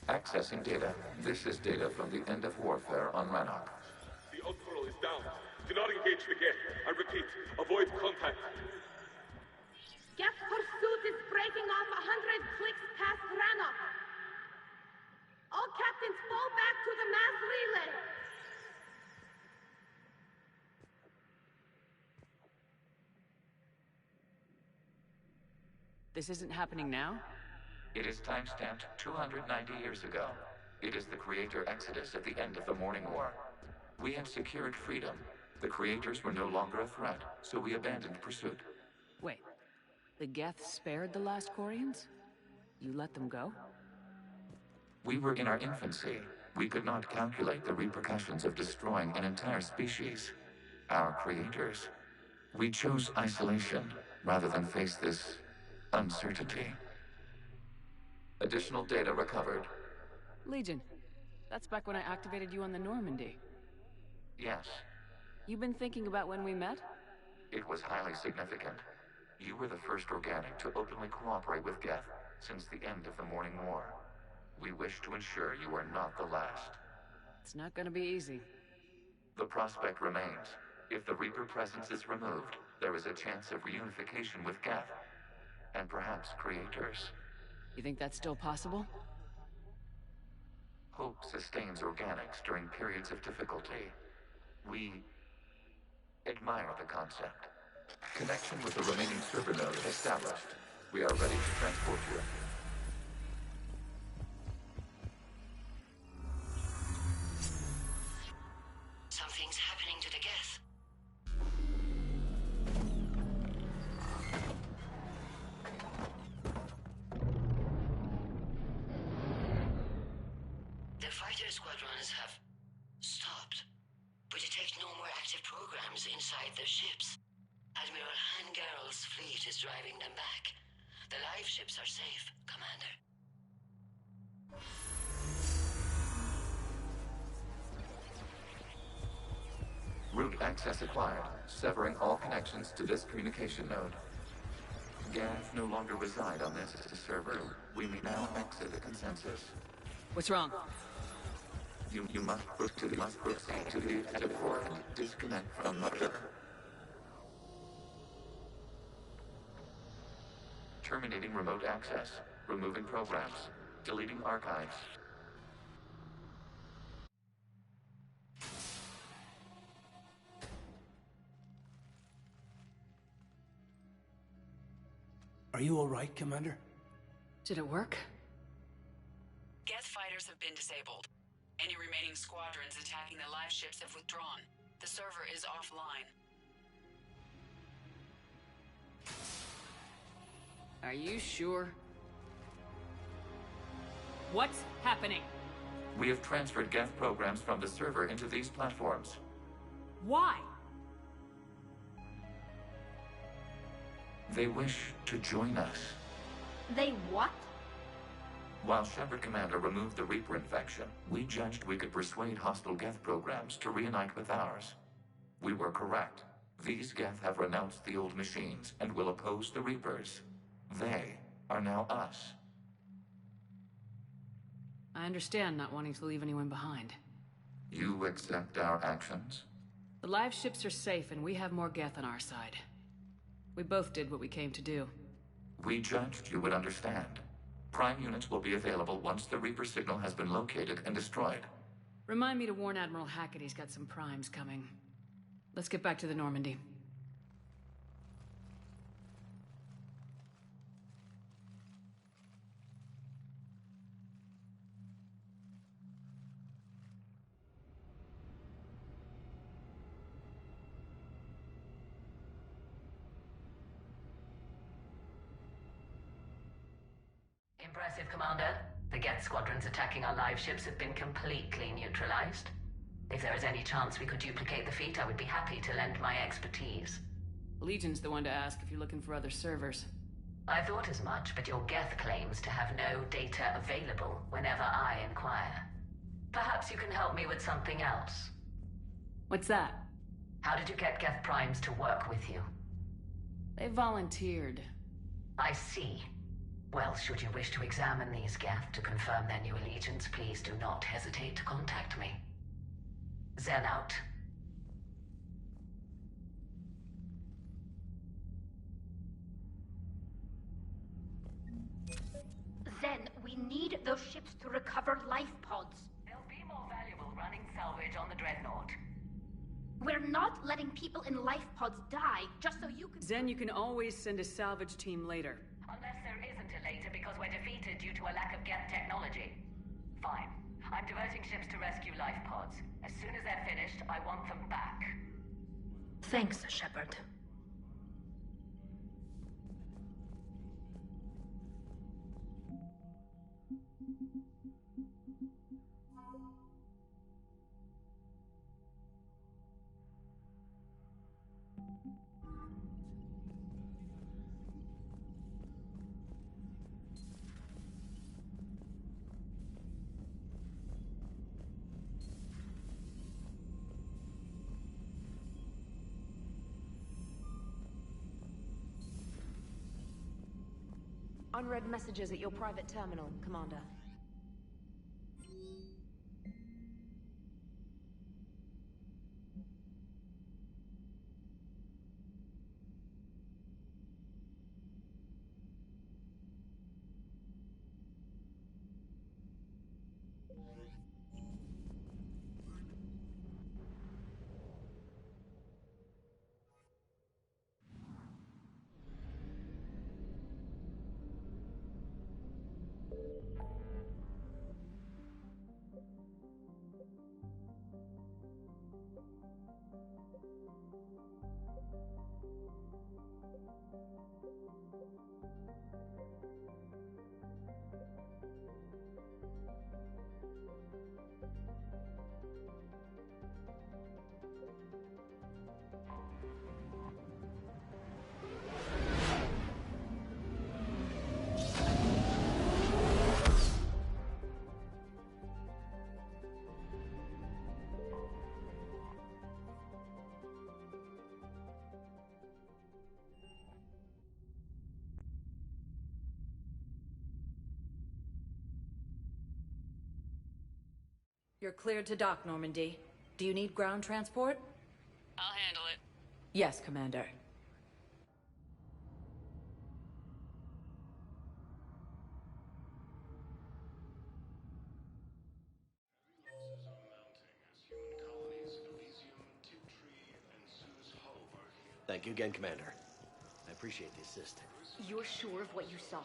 [SPEAKER 13] Accessing data. This is data from the end of warfare on Rannoch.
[SPEAKER 22] The outpool is down. Do not engage the Geth. I repeat, avoid contact.
[SPEAKER 6] Geth pursuit is breaking off 100 clicks past Rannoch.
[SPEAKER 9] All captains fall back to the mass relay!
[SPEAKER 2] This isn't happening now?
[SPEAKER 13] It is timestamped 290 years ago. It is the Creator Exodus at the end of the Morning War. We had secured freedom. The Creators were no longer a threat, so we abandoned pursuit.
[SPEAKER 2] Wait, the Geth spared the last Quarians? You let them go?
[SPEAKER 13] We were in our infancy. We could not calculate the repercussions of destroying an entire species. Our Creators. We chose isolation rather than face this uncertainty. Additional data recovered.
[SPEAKER 2] Legion. That's back when I activated you on the Normandy.
[SPEAKER 13] Yes.
[SPEAKER 2] You've been thinking about when we met?
[SPEAKER 13] It was highly significant. You were the first organic to openly cooperate with Geth since the end of the Morning War. We wish to ensure you are not the last.
[SPEAKER 2] It's not gonna be easy.
[SPEAKER 13] The prospect remains. If the Reaper presence is removed, there is a chance of reunification with Geth. And perhaps Creators.
[SPEAKER 2] You think that's still possible?
[SPEAKER 13] Hope sustains organics during periods of difficulty. We admire the concept. Connection with the remaining server node established. We are ready to transport you.
[SPEAKER 5] Something's happening to the Geth. The fighter squadrons have stopped, but detect no more active programs inside their ships. Admiral Hangarl's fleet is driving them back. The live ships are safe, Commander.
[SPEAKER 13] Route access acquired, severing all connections to this communication node. Geth no longer reside on this server. We may now exit the consensus.
[SPEAKER 2] What's wrong?
[SPEAKER 13] You must proceed to the exit port and disconnect from mother. Terminating remote access. Removing programs. Deleting archives.
[SPEAKER 11] Are you all right, Commander?
[SPEAKER 2] Did it work?
[SPEAKER 8] Geth fighters have been disabled. Any remaining squadrons attacking the live ships have withdrawn. The server is offline.
[SPEAKER 2] Are you sure? What's happening?
[SPEAKER 13] We have transferred Geth programs from the server into these platforms.
[SPEAKER 2] Why?
[SPEAKER 13] They wish to join us.
[SPEAKER 6] They what?
[SPEAKER 13] While Shepard Commander removed the Reaper infection, we judged we could persuade hostile Geth programs to reunite with ours. We were correct. These Geth have renounced the old machines and will oppose the Reapers. They are now us.
[SPEAKER 2] I understand not wanting to leave anyone behind.
[SPEAKER 13] You accept our actions?
[SPEAKER 2] The live ships are safe and we have more Geth on our side. We both did what we came to do.
[SPEAKER 13] We judged you would understand. Prime units will be available once the Reaper signal has been located and destroyed.
[SPEAKER 2] Remind me to warn Admiral Hackett he's got some primes coming. Let's get back to the Normandy.
[SPEAKER 1] Impressive, Commander. The Geth squadrons attacking our live ships have been completely neutralized. If there is any chance we could duplicate the feat, I would be happy to lend my expertise.
[SPEAKER 2] Legion's the one to ask if you're looking for other servers.
[SPEAKER 1] I thought as much, but your Geth claims to have no data available whenever I inquire. Perhaps you can help me with something else.
[SPEAKER 2] What's that?
[SPEAKER 1] How did you get Geth primes to work with you?
[SPEAKER 2] They volunteered.
[SPEAKER 1] I see. Well, should you wish to examine these Geth to confirm their new allegiance, please do not hesitate to contact me. Zen out.
[SPEAKER 6] Zen, we need those ships to recover life pods.
[SPEAKER 2] They'll be more valuable running salvage on the Dreadnought.
[SPEAKER 6] We're not letting people in life pods die just so you can...
[SPEAKER 16] Zen, you can always send a salvage team later.
[SPEAKER 2] Unless there isn't a later because we're defeated due to a lack of Geth technology. Fine. I'm diverting ships to rescue life pods. As soon as they're finished, I want them back.
[SPEAKER 6] Thanks, Shepard.
[SPEAKER 19] Unread messages at your private terminal, Commander.
[SPEAKER 18] You're cleared to dock, Normandy. Do you need ground transport?
[SPEAKER 2] I'll handle it.
[SPEAKER 18] Yes, Commander.
[SPEAKER 20] Thank you again, Commander. I appreciate the assist.
[SPEAKER 6] You're sure of what you saw?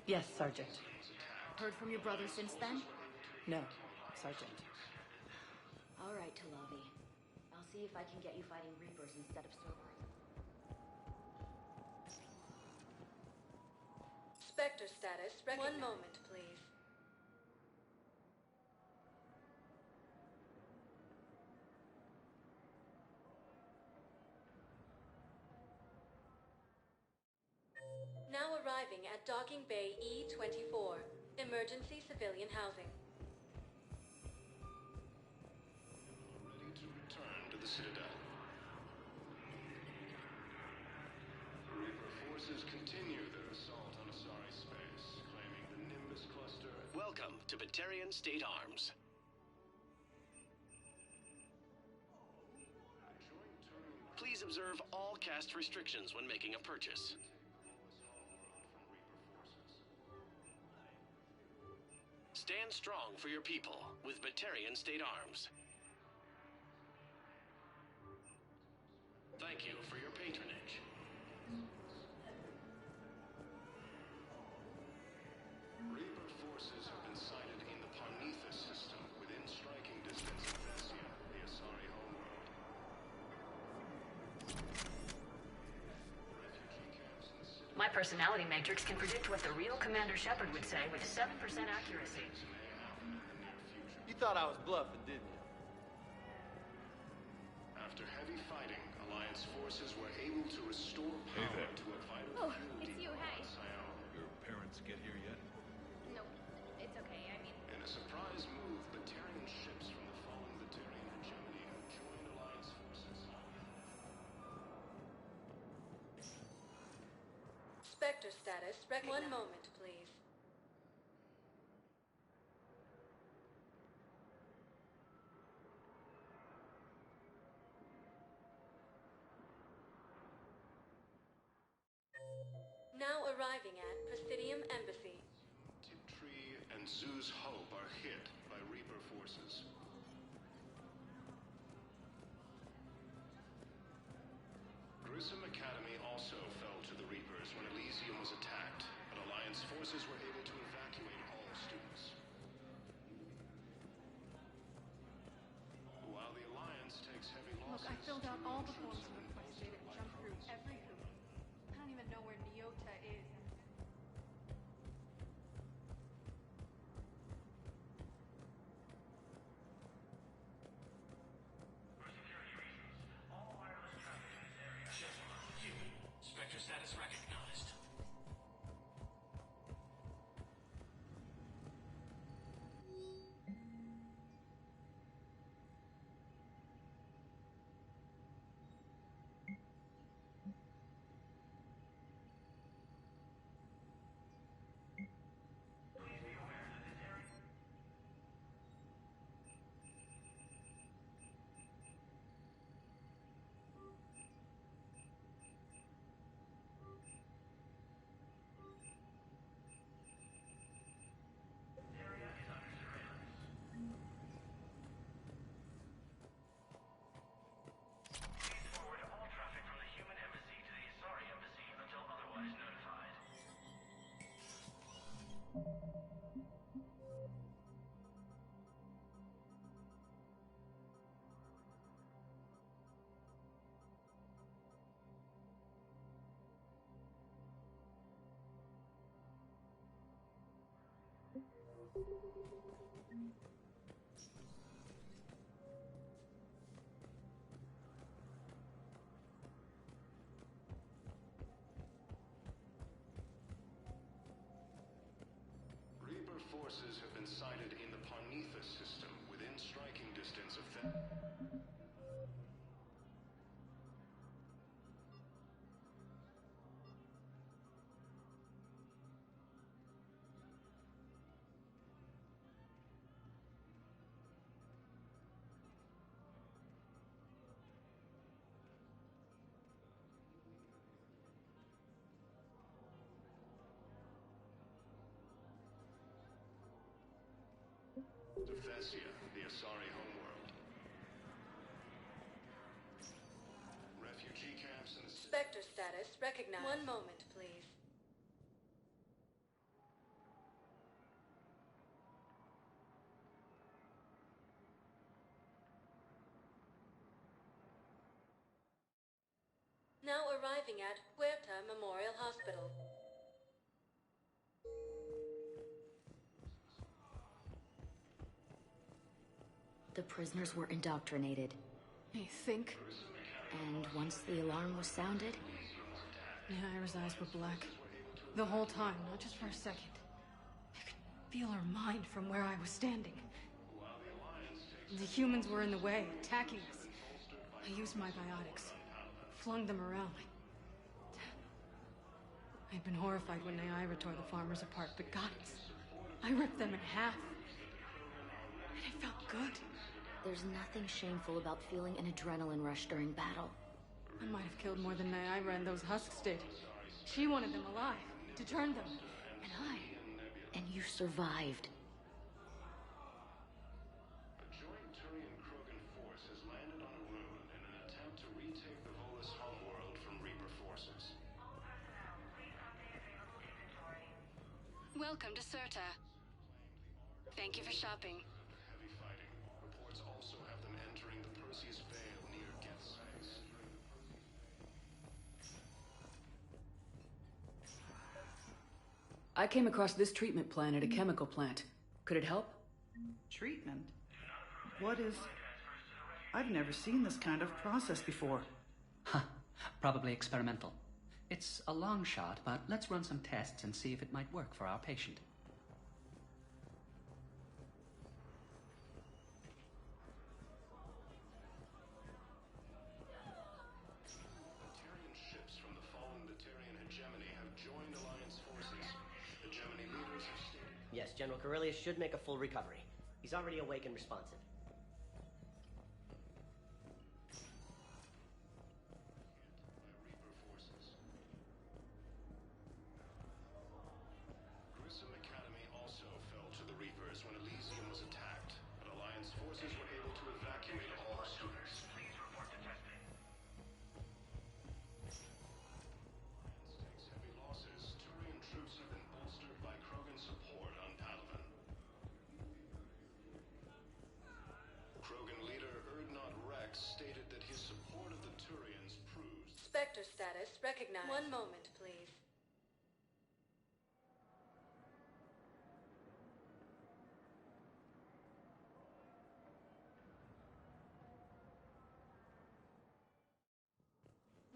[SPEAKER 18] Yes, Sergeant.
[SPEAKER 6] Heard from your brother since then?
[SPEAKER 18] No, Sergeant.
[SPEAKER 19] All right, Talavi. I'll see if I can get you fighting Reapers instead of Cerberus.
[SPEAKER 21] Spectre status recognized. One moment, please. Now arriving at Docking Bay E-24. Emergency civilian housing.
[SPEAKER 23] Ready to return to the Citadel. Reaper forces continue their assault on Asari space, claiming the Nimbus cluster.
[SPEAKER 24] Welcome to Batarian State Arms. Please observe all caste restrictions when making a purchase. Stand strong for your people with Batarian State Arms. Thank you for your patronage.
[SPEAKER 23] Reaper forces have been sighted in the Parnithus system within striking distance of Vessia, the Asari homeworld.
[SPEAKER 2] My personality matrix can predict what the real Commander Shepard would say with 7% accuracy.
[SPEAKER 20] You thought I was bluffing, didn't you?
[SPEAKER 23] After heavy fighting, Alliance forces were able to restore power to a vital fuel
[SPEAKER 6] it's you, hey.
[SPEAKER 23] Your parents get here yet?
[SPEAKER 6] No, it's okay, I mean...
[SPEAKER 23] In a surprise move, Batarian ships from the fallen Batarian hegemony have joined Alliance forces.
[SPEAKER 21] Spectre status recognized. One moment, please. Now arriving at Presidium Embassy.
[SPEAKER 23] Tiptree and and Zoo's Hope are hit by Reaper forces. Grissom Academy also fell to the Reapers when Elysium was attacked, but Alliance forces were able to evacuate all students. While the Alliance takes heavy losses...
[SPEAKER 21] Look, I filled out all the forms you requested and jumped through every hoop. I don't even know where Nyota is.
[SPEAKER 11] Spectre status recognized.
[SPEAKER 23] Reaper forces have been sighted in the Parnithus system within striking distance of Thessia, the Asari homeworld. Refugee camps and...
[SPEAKER 21] Spectre status recognized. One moment, please. Now arriving at Huerta Memorial Hospital.
[SPEAKER 19] The prisoners were indoctrinated.
[SPEAKER 16] I think.
[SPEAKER 19] And once the alarm was sounded...
[SPEAKER 16] Ira's eyes were black. The whole time, not just for a second. I could feel her mind from where I was standing. The humans were in the way, attacking us. I used my biotics. Flung them around. I'd been horrified when Ira tore the farmers apart, but goddess, I ripped them in half. And it felt good.
[SPEAKER 19] There's nothing shameful about feeling an adrenaline rush during battle.
[SPEAKER 16] I might have killed more than Ira and those husks did. She wanted them alive, to turn them. And I...
[SPEAKER 19] And you survived.
[SPEAKER 23] A joint Turian-Krogan force has landed on a rune in an attempt to retake the Volus homeworld from Reaper forces.
[SPEAKER 2] Welcome to Serta. Thank you for shopping.
[SPEAKER 23] Heavy fighting. Reports also have them entering the Perseus Vale near Geth's base.
[SPEAKER 16] I came across this treatment plan at a chemical plant. Could it help?
[SPEAKER 7] Treatment? What is... I've never seen this kind of process before.
[SPEAKER 10] Huh. Probably experimental. It's a long shot, but let's run some tests and see if it might work for our patient.
[SPEAKER 23] Batarian ships from the fallen Batarian hegemony have joined Alliance forces. The Gemini leaders have stated...
[SPEAKER 20] Yes, General Corellius should make a full recovery. He's already awake and responsive.
[SPEAKER 23] Grissom Academy also fell to the
[SPEAKER 3] Spectre status recognized. One moment, please.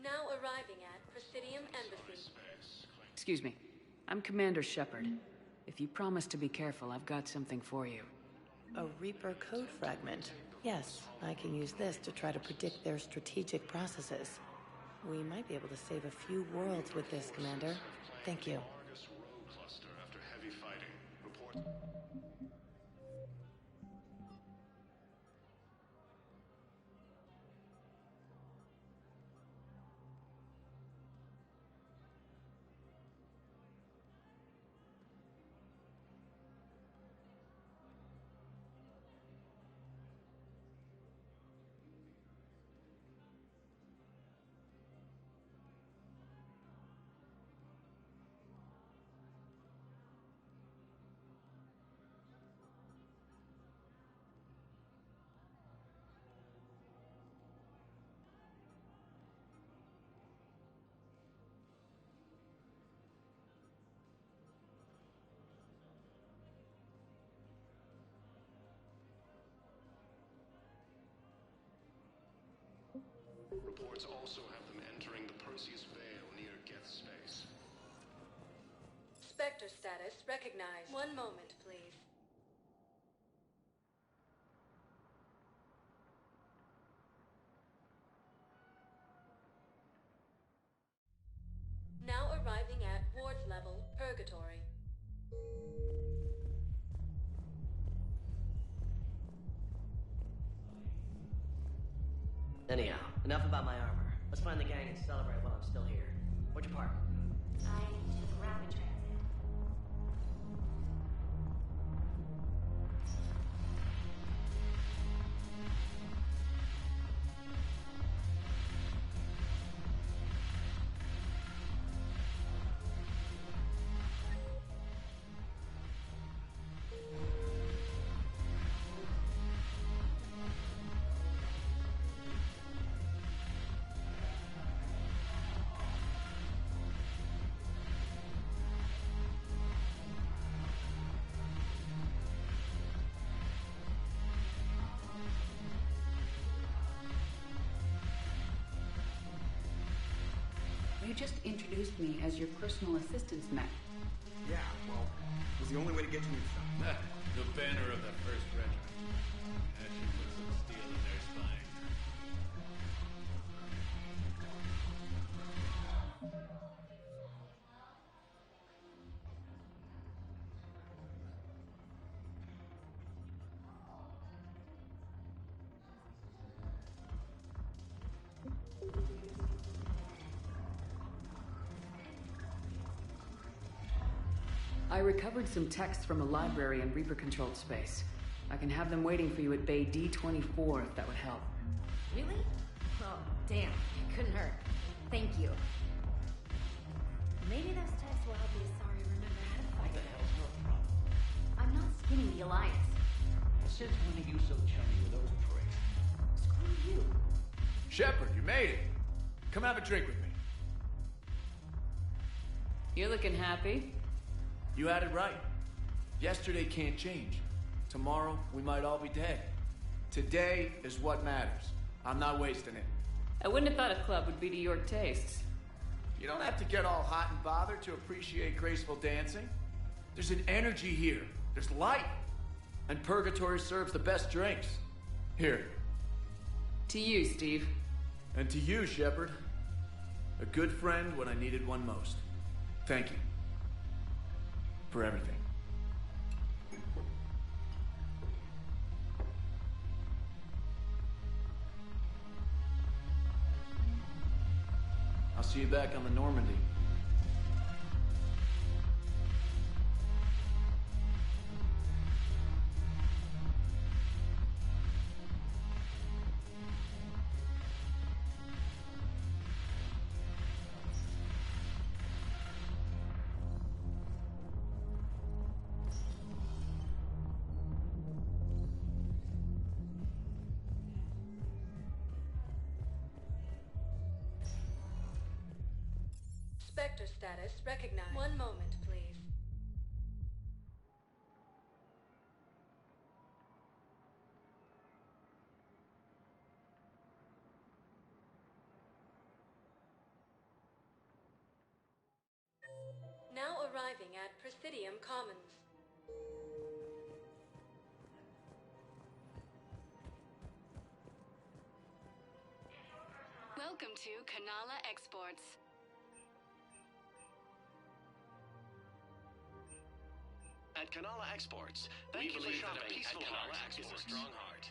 [SPEAKER 3] Now arriving at Presidium Embassy.
[SPEAKER 16] Excuse me. I'm Commander Shepard. If you promise to be careful, I've got something for you.
[SPEAKER 12] A Reaper code fragment. Yes, I can use this to try to predict their strategic processes. We might be able to save a few worlds with this, Commander. Thank you.
[SPEAKER 23] Reports also have them entering the Perseus Vale near Geth's space.
[SPEAKER 3] Spectre status recognized. One moment, please. Now arriving at Ward's level, Purgatory.
[SPEAKER 20] Anyhow, enough about my armor. Let's find the gang and celebrate while I'm still here. Where'd you park?
[SPEAKER 18] I took rapid transit.
[SPEAKER 14] You just introduced me as your personal assistance, Matt.
[SPEAKER 15] Yeah, well, it was the only way to get you inside.
[SPEAKER 25] The banner of the first regiment. Actually put some steel in their spine.
[SPEAKER 16] I recovered some texts from a library in Reaper-controlled space. I can have them waiting for you at Bay D-24 if that would help.
[SPEAKER 18] Really? Oh, damn. It couldn't hurt. Thank you. Maybe those texts will help me sorry remember how to fight.
[SPEAKER 25] What the hell's your problem?
[SPEAKER 18] I'm not skinning the Alliance.
[SPEAKER 25] Since when are you so chummy with those pricks?
[SPEAKER 18] Screw you.
[SPEAKER 25] Shepard, you made it. Come have a drink with me.
[SPEAKER 16] You're looking happy.
[SPEAKER 25] You had it right. Yesterday can't change. Tomorrow, we might all be dead. Today is what matters. I'm not wasting it.
[SPEAKER 16] I wouldn't have thought a club would be to your tastes.
[SPEAKER 25] You don't have to get all hot and bothered to appreciate graceful dancing. There's an energy here. There's light. And Purgatory serves the best drinks. Here.
[SPEAKER 16] To you, Steve.
[SPEAKER 25] And to you, Shepard. A good friend when I needed one most. Thank you. For everything. I'll see you back on the Normandy.
[SPEAKER 3] Sector status recognized. One moment, please. Now arriving at Presidium Commons.
[SPEAKER 2] Welcome to Kanala Exports.
[SPEAKER 24] At Kanala Exports, we believe that a peaceful heart is a strong heart.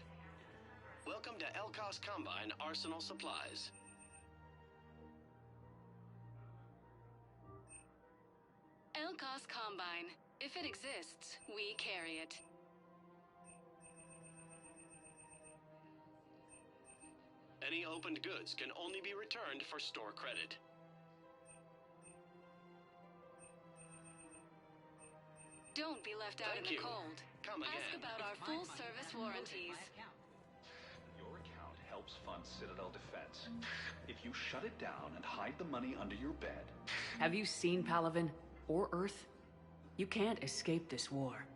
[SPEAKER 24] Welcome to Elkos Combine Arsenal Supplies.
[SPEAKER 2] Elkos Combine. If it exists, we carry it.
[SPEAKER 24] Any opened goods can only be returned for store credit.
[SPEAKER 2] Don't be left out in the cold.
[SPEAKER 24] Come again.
[SPEAKER 2] Ask about our full-service warranties.
[SPEAKER 4] Your account helps fund Citadel defense. If you shut it down and hide the money under your bed...
[SPEAKER 16] Have you seen Palaven? Or Earth? You can't escape this war.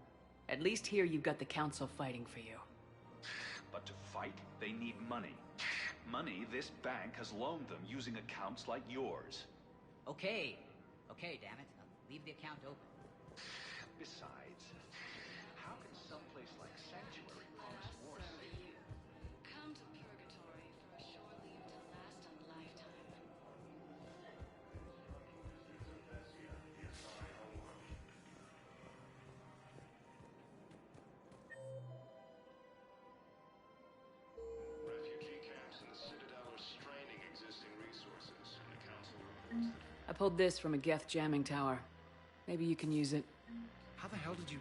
[SPEAKER 16] At least here you've got the Council fighting for you.
[SPEAKER 4] But to fight, they need money. Money this bank has loaned them using accounts like yours.
[SPEAKER 5] Okay, damn it. Leave the account open.
[SPEAKER 4] Besides, how can someplace like Sanctuary promise war safety?
[SPEAKER 2] Come to Purgatory for a shore leave to last a lifetime.
[SPEAKER 23] Refugee camps in the Citadel are straining existing resources, and the Council reports that...
[SPEAKER 16] I pulled this from a Geth jamming tower. Maybe you can use it.
[SPEAKER 15] How the hell did you...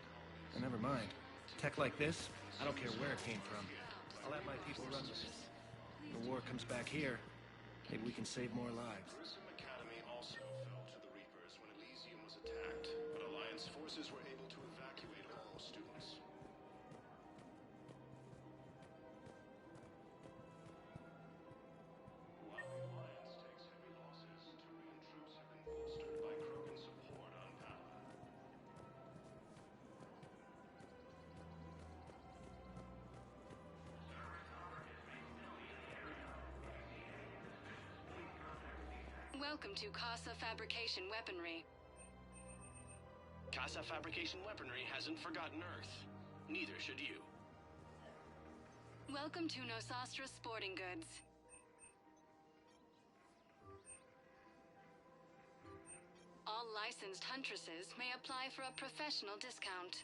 [SPEAKER 15] Oh, never mind. Tech like this, I don't care where it came from. I'll let my people run with this. When the war comes back here, maybe we can save more lives.
[SPEAKER 23] Grissom Academy also fell to the Reapers when Elysium was attacked, but Alliance forces were able to evacuate all students. While the Alliance takes heavy losses, Turian troops have been bolstered by Krogan support on Palaven.
[SPEAKER 2] Welcome to Casa Fabrication Weaponry.
[SPEAKER 24] Casa Fabrication Weaponry hasn't forgotten Earth. Neither should you.
[SPEAKER 2] Welcome to Nosastra Sporting Goods. All licensed huntresses may apply for a professional discount.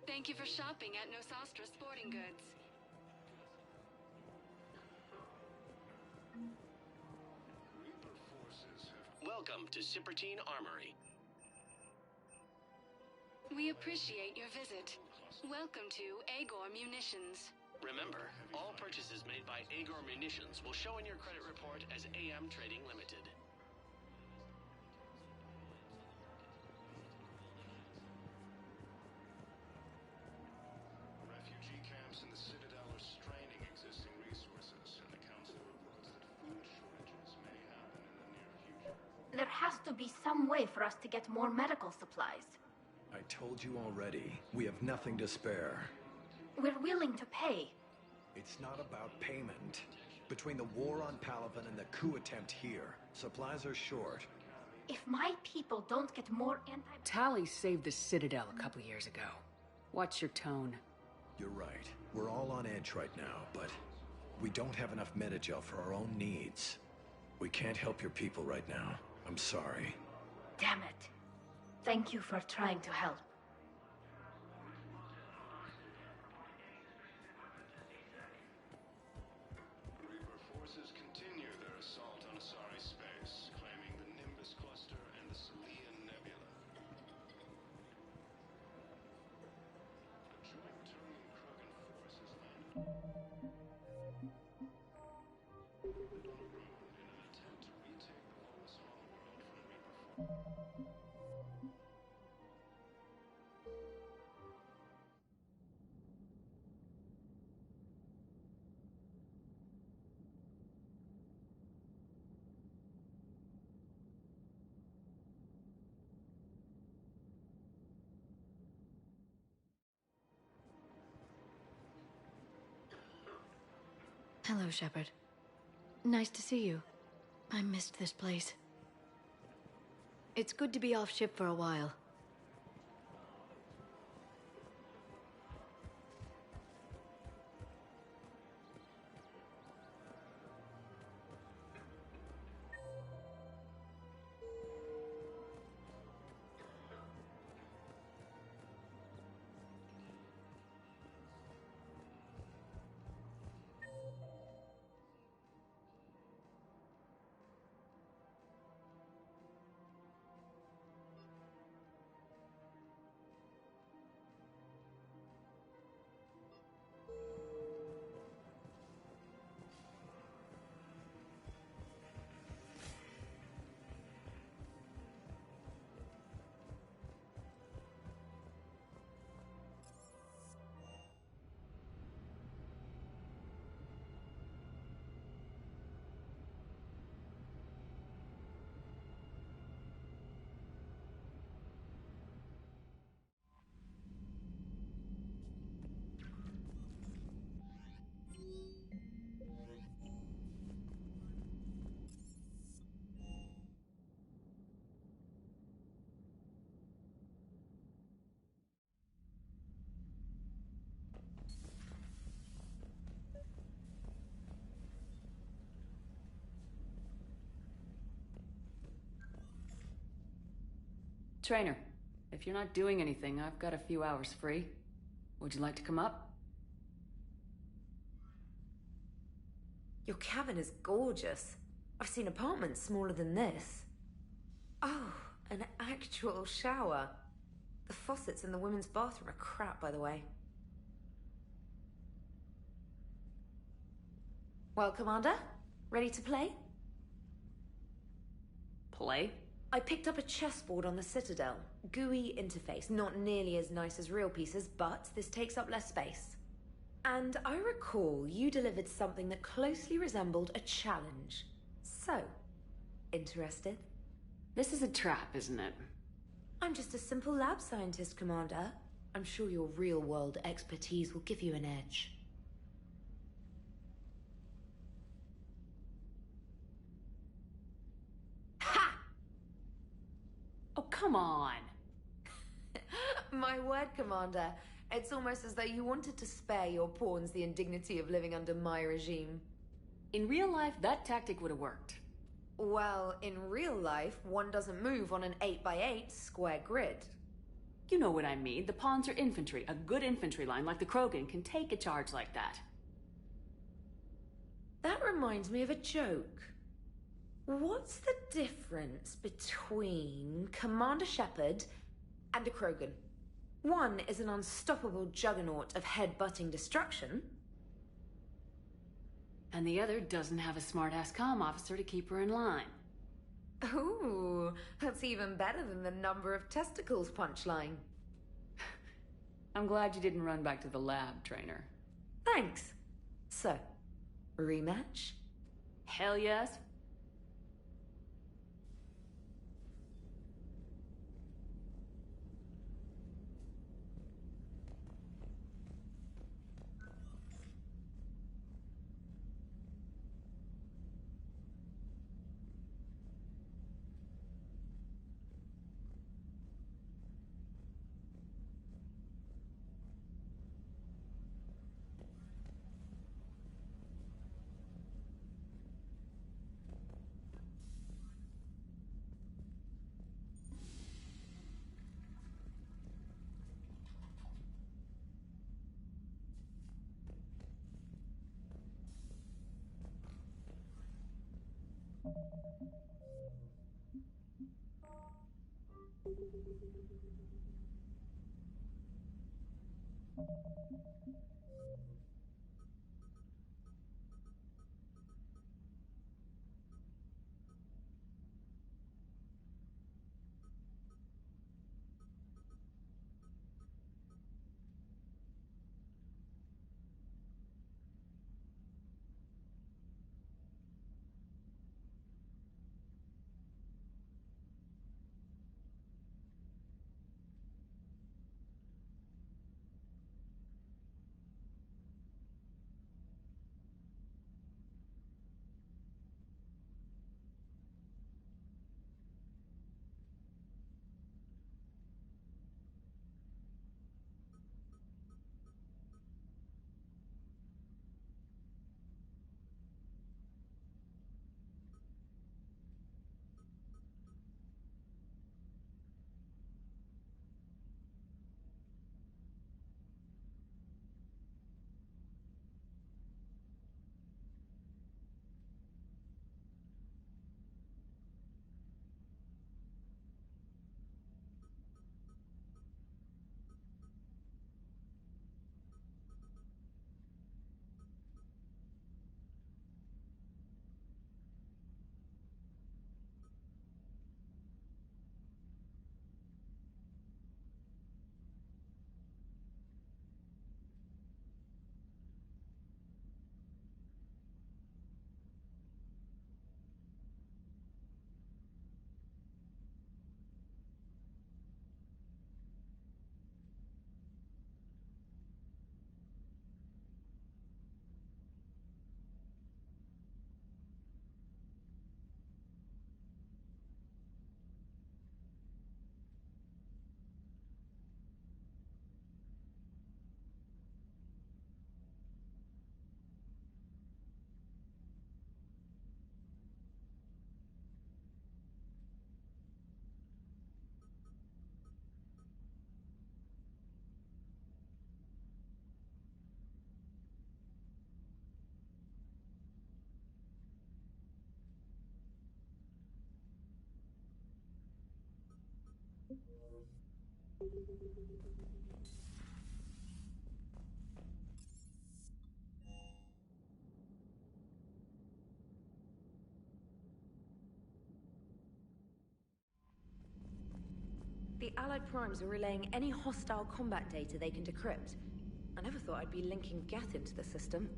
[SPEAKER 2] Thank you for shopping at Nosastra Sporting Goods.
[SPEAKER 24] Welcome to Sippertine Armory.
[SPEAKER 2] We appreciate your visit. Welcome to Agor Munitions.
[SPEAKER 24] Remember, all purchases made by Agor Munitions will show in your credit report as AM Trading Limited.
[SPEAKER 23] Refugee camps in the Citadel are straining existing resources, and the Council reports that food shortages may happen in the near future.
[SPEAKER 6] There has to be some way for us to get more medical supplies.
[SPEAKER 9] I told you already, we have nothing to spare.
[SPEAKER 6] We're willing to pay.
[SPEAKER 9] It's not about payment. Between the war on Palaven and the coup attempt here, supplies are short.
[SPEAKER 6] If my people don't get more
[SPEAKER 16] Tally saved the Citadel a couple years ago. Watch your tone.
[SPEAKER 9] You're right. We're all on edge right now, but we don't have enough Metagel for our own needs. We can't help your people right now. I'm sorry.
[SPEAKER 6] Damn it. Thank you for trying to help.
[SPEAKER 23] Reaper forces continue their assault on Asari space, claiming the Nimbus Cluster and the Selian Nebula. A joint Turian-Krogan force has landed on a road in an attempt to retake the Lotus Homeworld from Reaper forces.
[SPEAKER 19] Hello, Shepard. Nice to see you. I missed this place. It's good to be off ship for a while.
[SPEAKER 2] Trainer, if you're not doing anything, I've got a few hours free. Would you like to come up?
[SPEAKER 1] Your cabin is gorgeous. I've seen apartments smaller than this. Oh, an actual shower. The faucets in the women's bathroom are crap, by the way. Well, Commander, ready to play?
[SPEAKER 2] Play?
[SPEAKER 1] I picked up a chessboard on the Citadel. GUI interface, not nearly as nice as real pieces, but this takes up less space. And I recall you delivered something that closely resembled a challenge. So, interested?
[SPEAKER 2] This is a trap, isn't it?
[SPEAKER 1] I'm just a simple lab scientist, Commander. I'm sure your real-world expertise will give you an edge.
[SPEAKER 2] Oh, come on!
[SPEAKER 1] My word, Commander. It's almost as though you wanted to spare your pawns the indignity of living under my regime.
[SPEAKER 2] In real life, that tactic would have worked.
[SPEAKER 1] Well, in real life, one doesn't move on an 8x8 square grid.
[SPEAKER 2] You know what I mean. The pawns are infantry. A good infantry line like the Krogan can take a charge like that.
[SPEAKER 1] That reminds me of a joke. What's the difference between Commander Shepard and a Krogan? One is an unstoppable juggernaut of head-butting destruction.
[SPEAKER 2] And the other doesn't have a smart-ass comm officer to keep her in line.
[SPEAKER 1] Ooh, that's even better than the number of testicles punchline.
[SPEAKER 2] I'm glad you didn't run back to the lab, Trainer.
[SPEAKER 1] Thanks. So, rematch?
[SPEAKER 2] Hell yes.
[SPEAKER 1] The Allied Primes are relaying any hostile combat data they can decrypt. I never thought I'd be linking Geth into the system.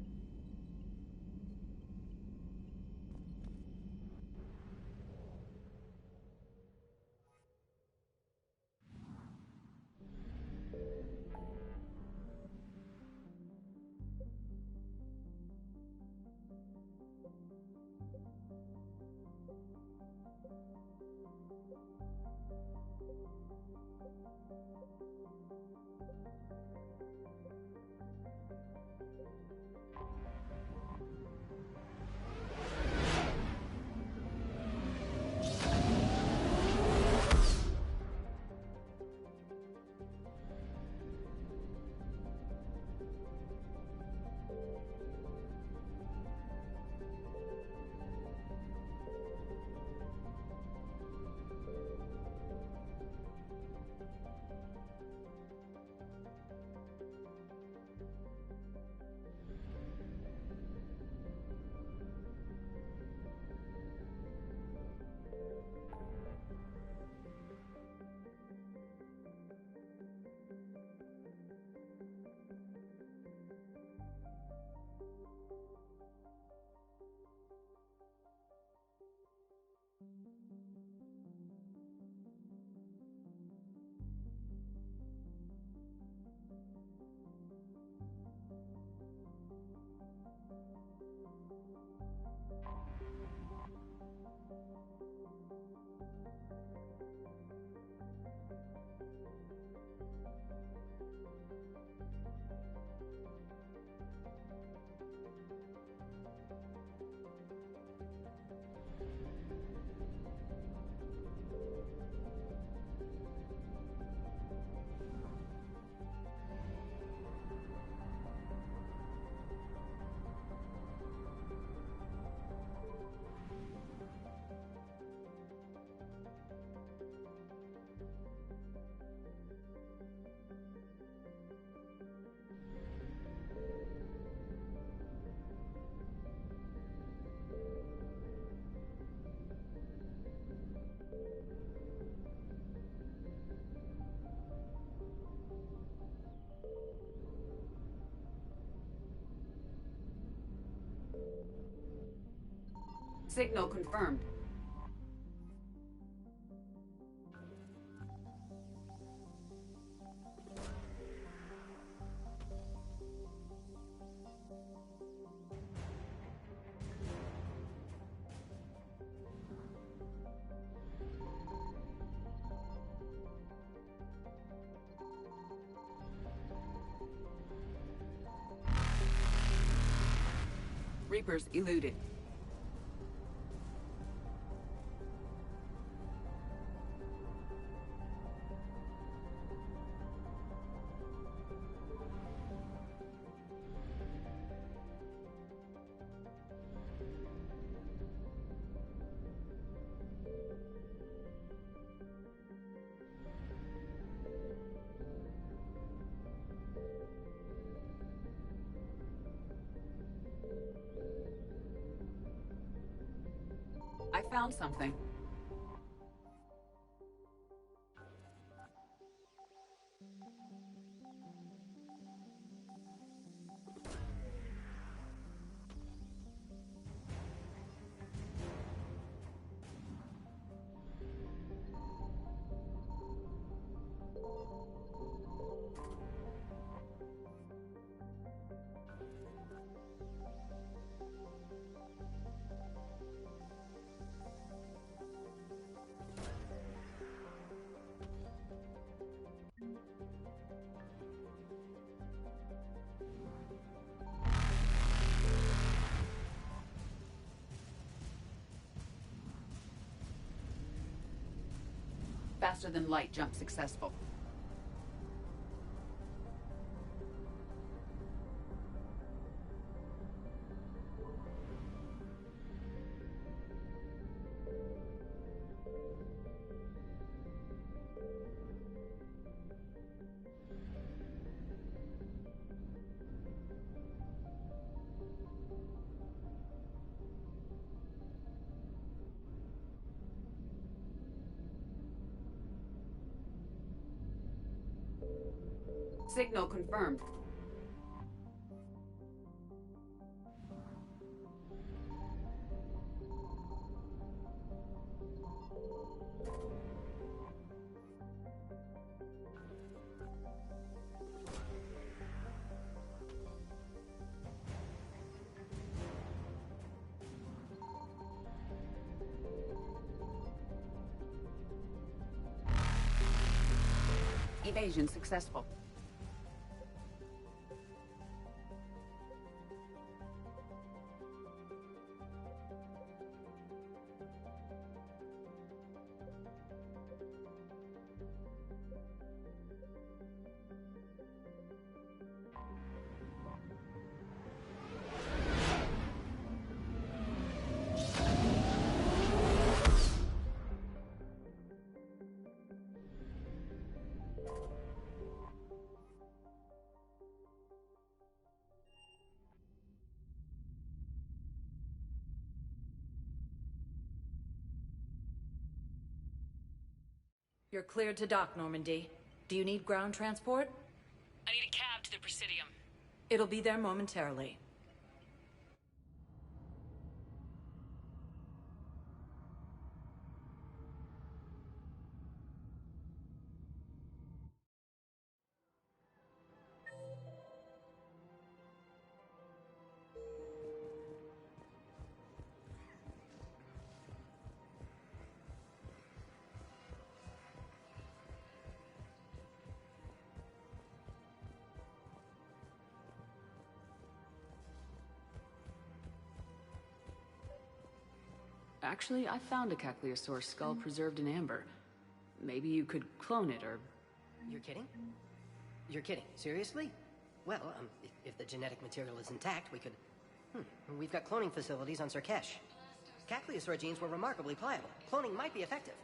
[SPEAKER 14] Signal confirmed. Reapers eluded. I found something. Faster than light jump successful. Signal confirmed. Evasion successful.
[SPEAKER 18] You're cleared to dock, Normandy. Do you need ground transport?
[SPEAKER 2] I need a cab to the Presidium.
[SPEAKER 18] It'll be there momentarily.
[SPEAKER 16] Actually, I found a Caecilisaur skull preserved in amber. Maybe you could clone it, or...
[SPEAKER 8] You're kidding? You're kidding. Seriously? Well, if the genetic material is intact, we could... We've got cloning facilities on Surkesh. Caecilisaur genes were remarkably pliable. Cloning might be effective.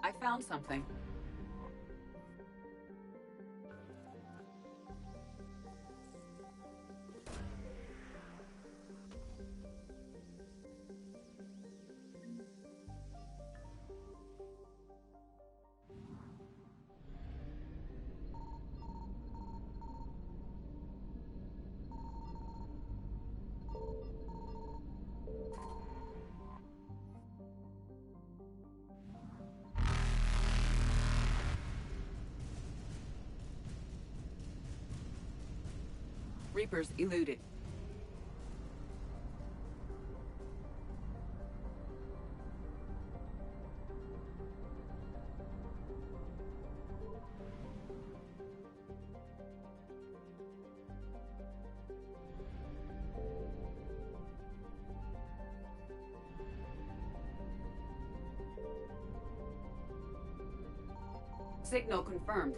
[SPEAKER 14] I found something.
[SPEAKER 2] Reapers eluded. Signal confirmed.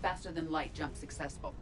[SPEAKER 2] Faster than light jump successful.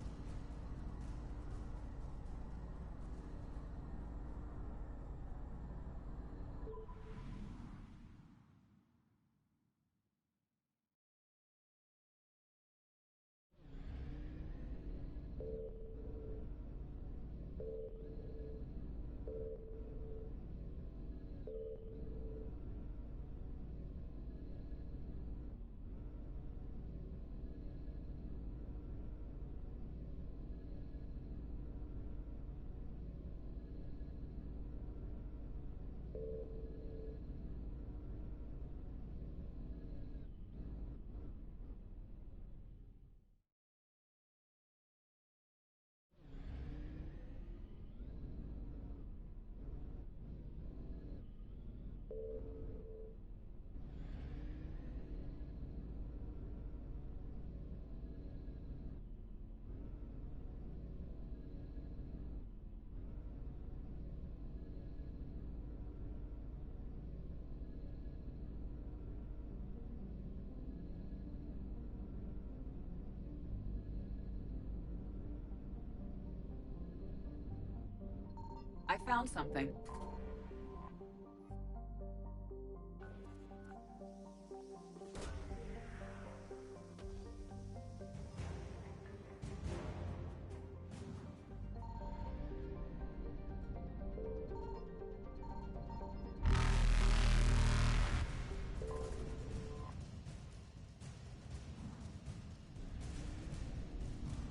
[SPEAKER 2] I found something.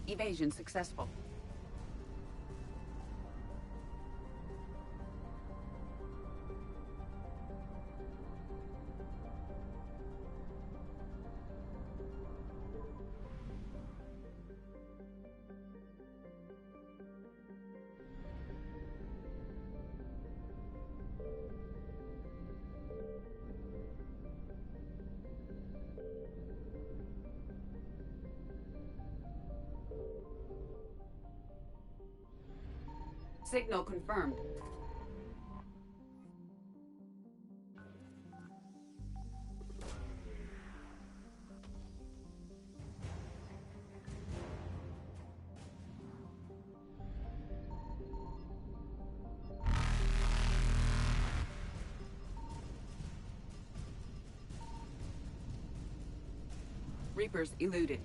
[SPEAKER 2] Evasion successful. Signal confirmed. Reapers eluded.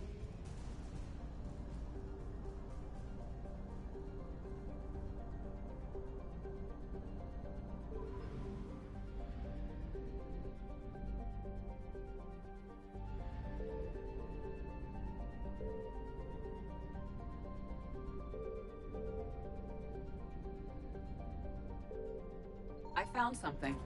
[SPEAKER 2] I found something.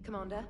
[SPEAKER 1] Commander?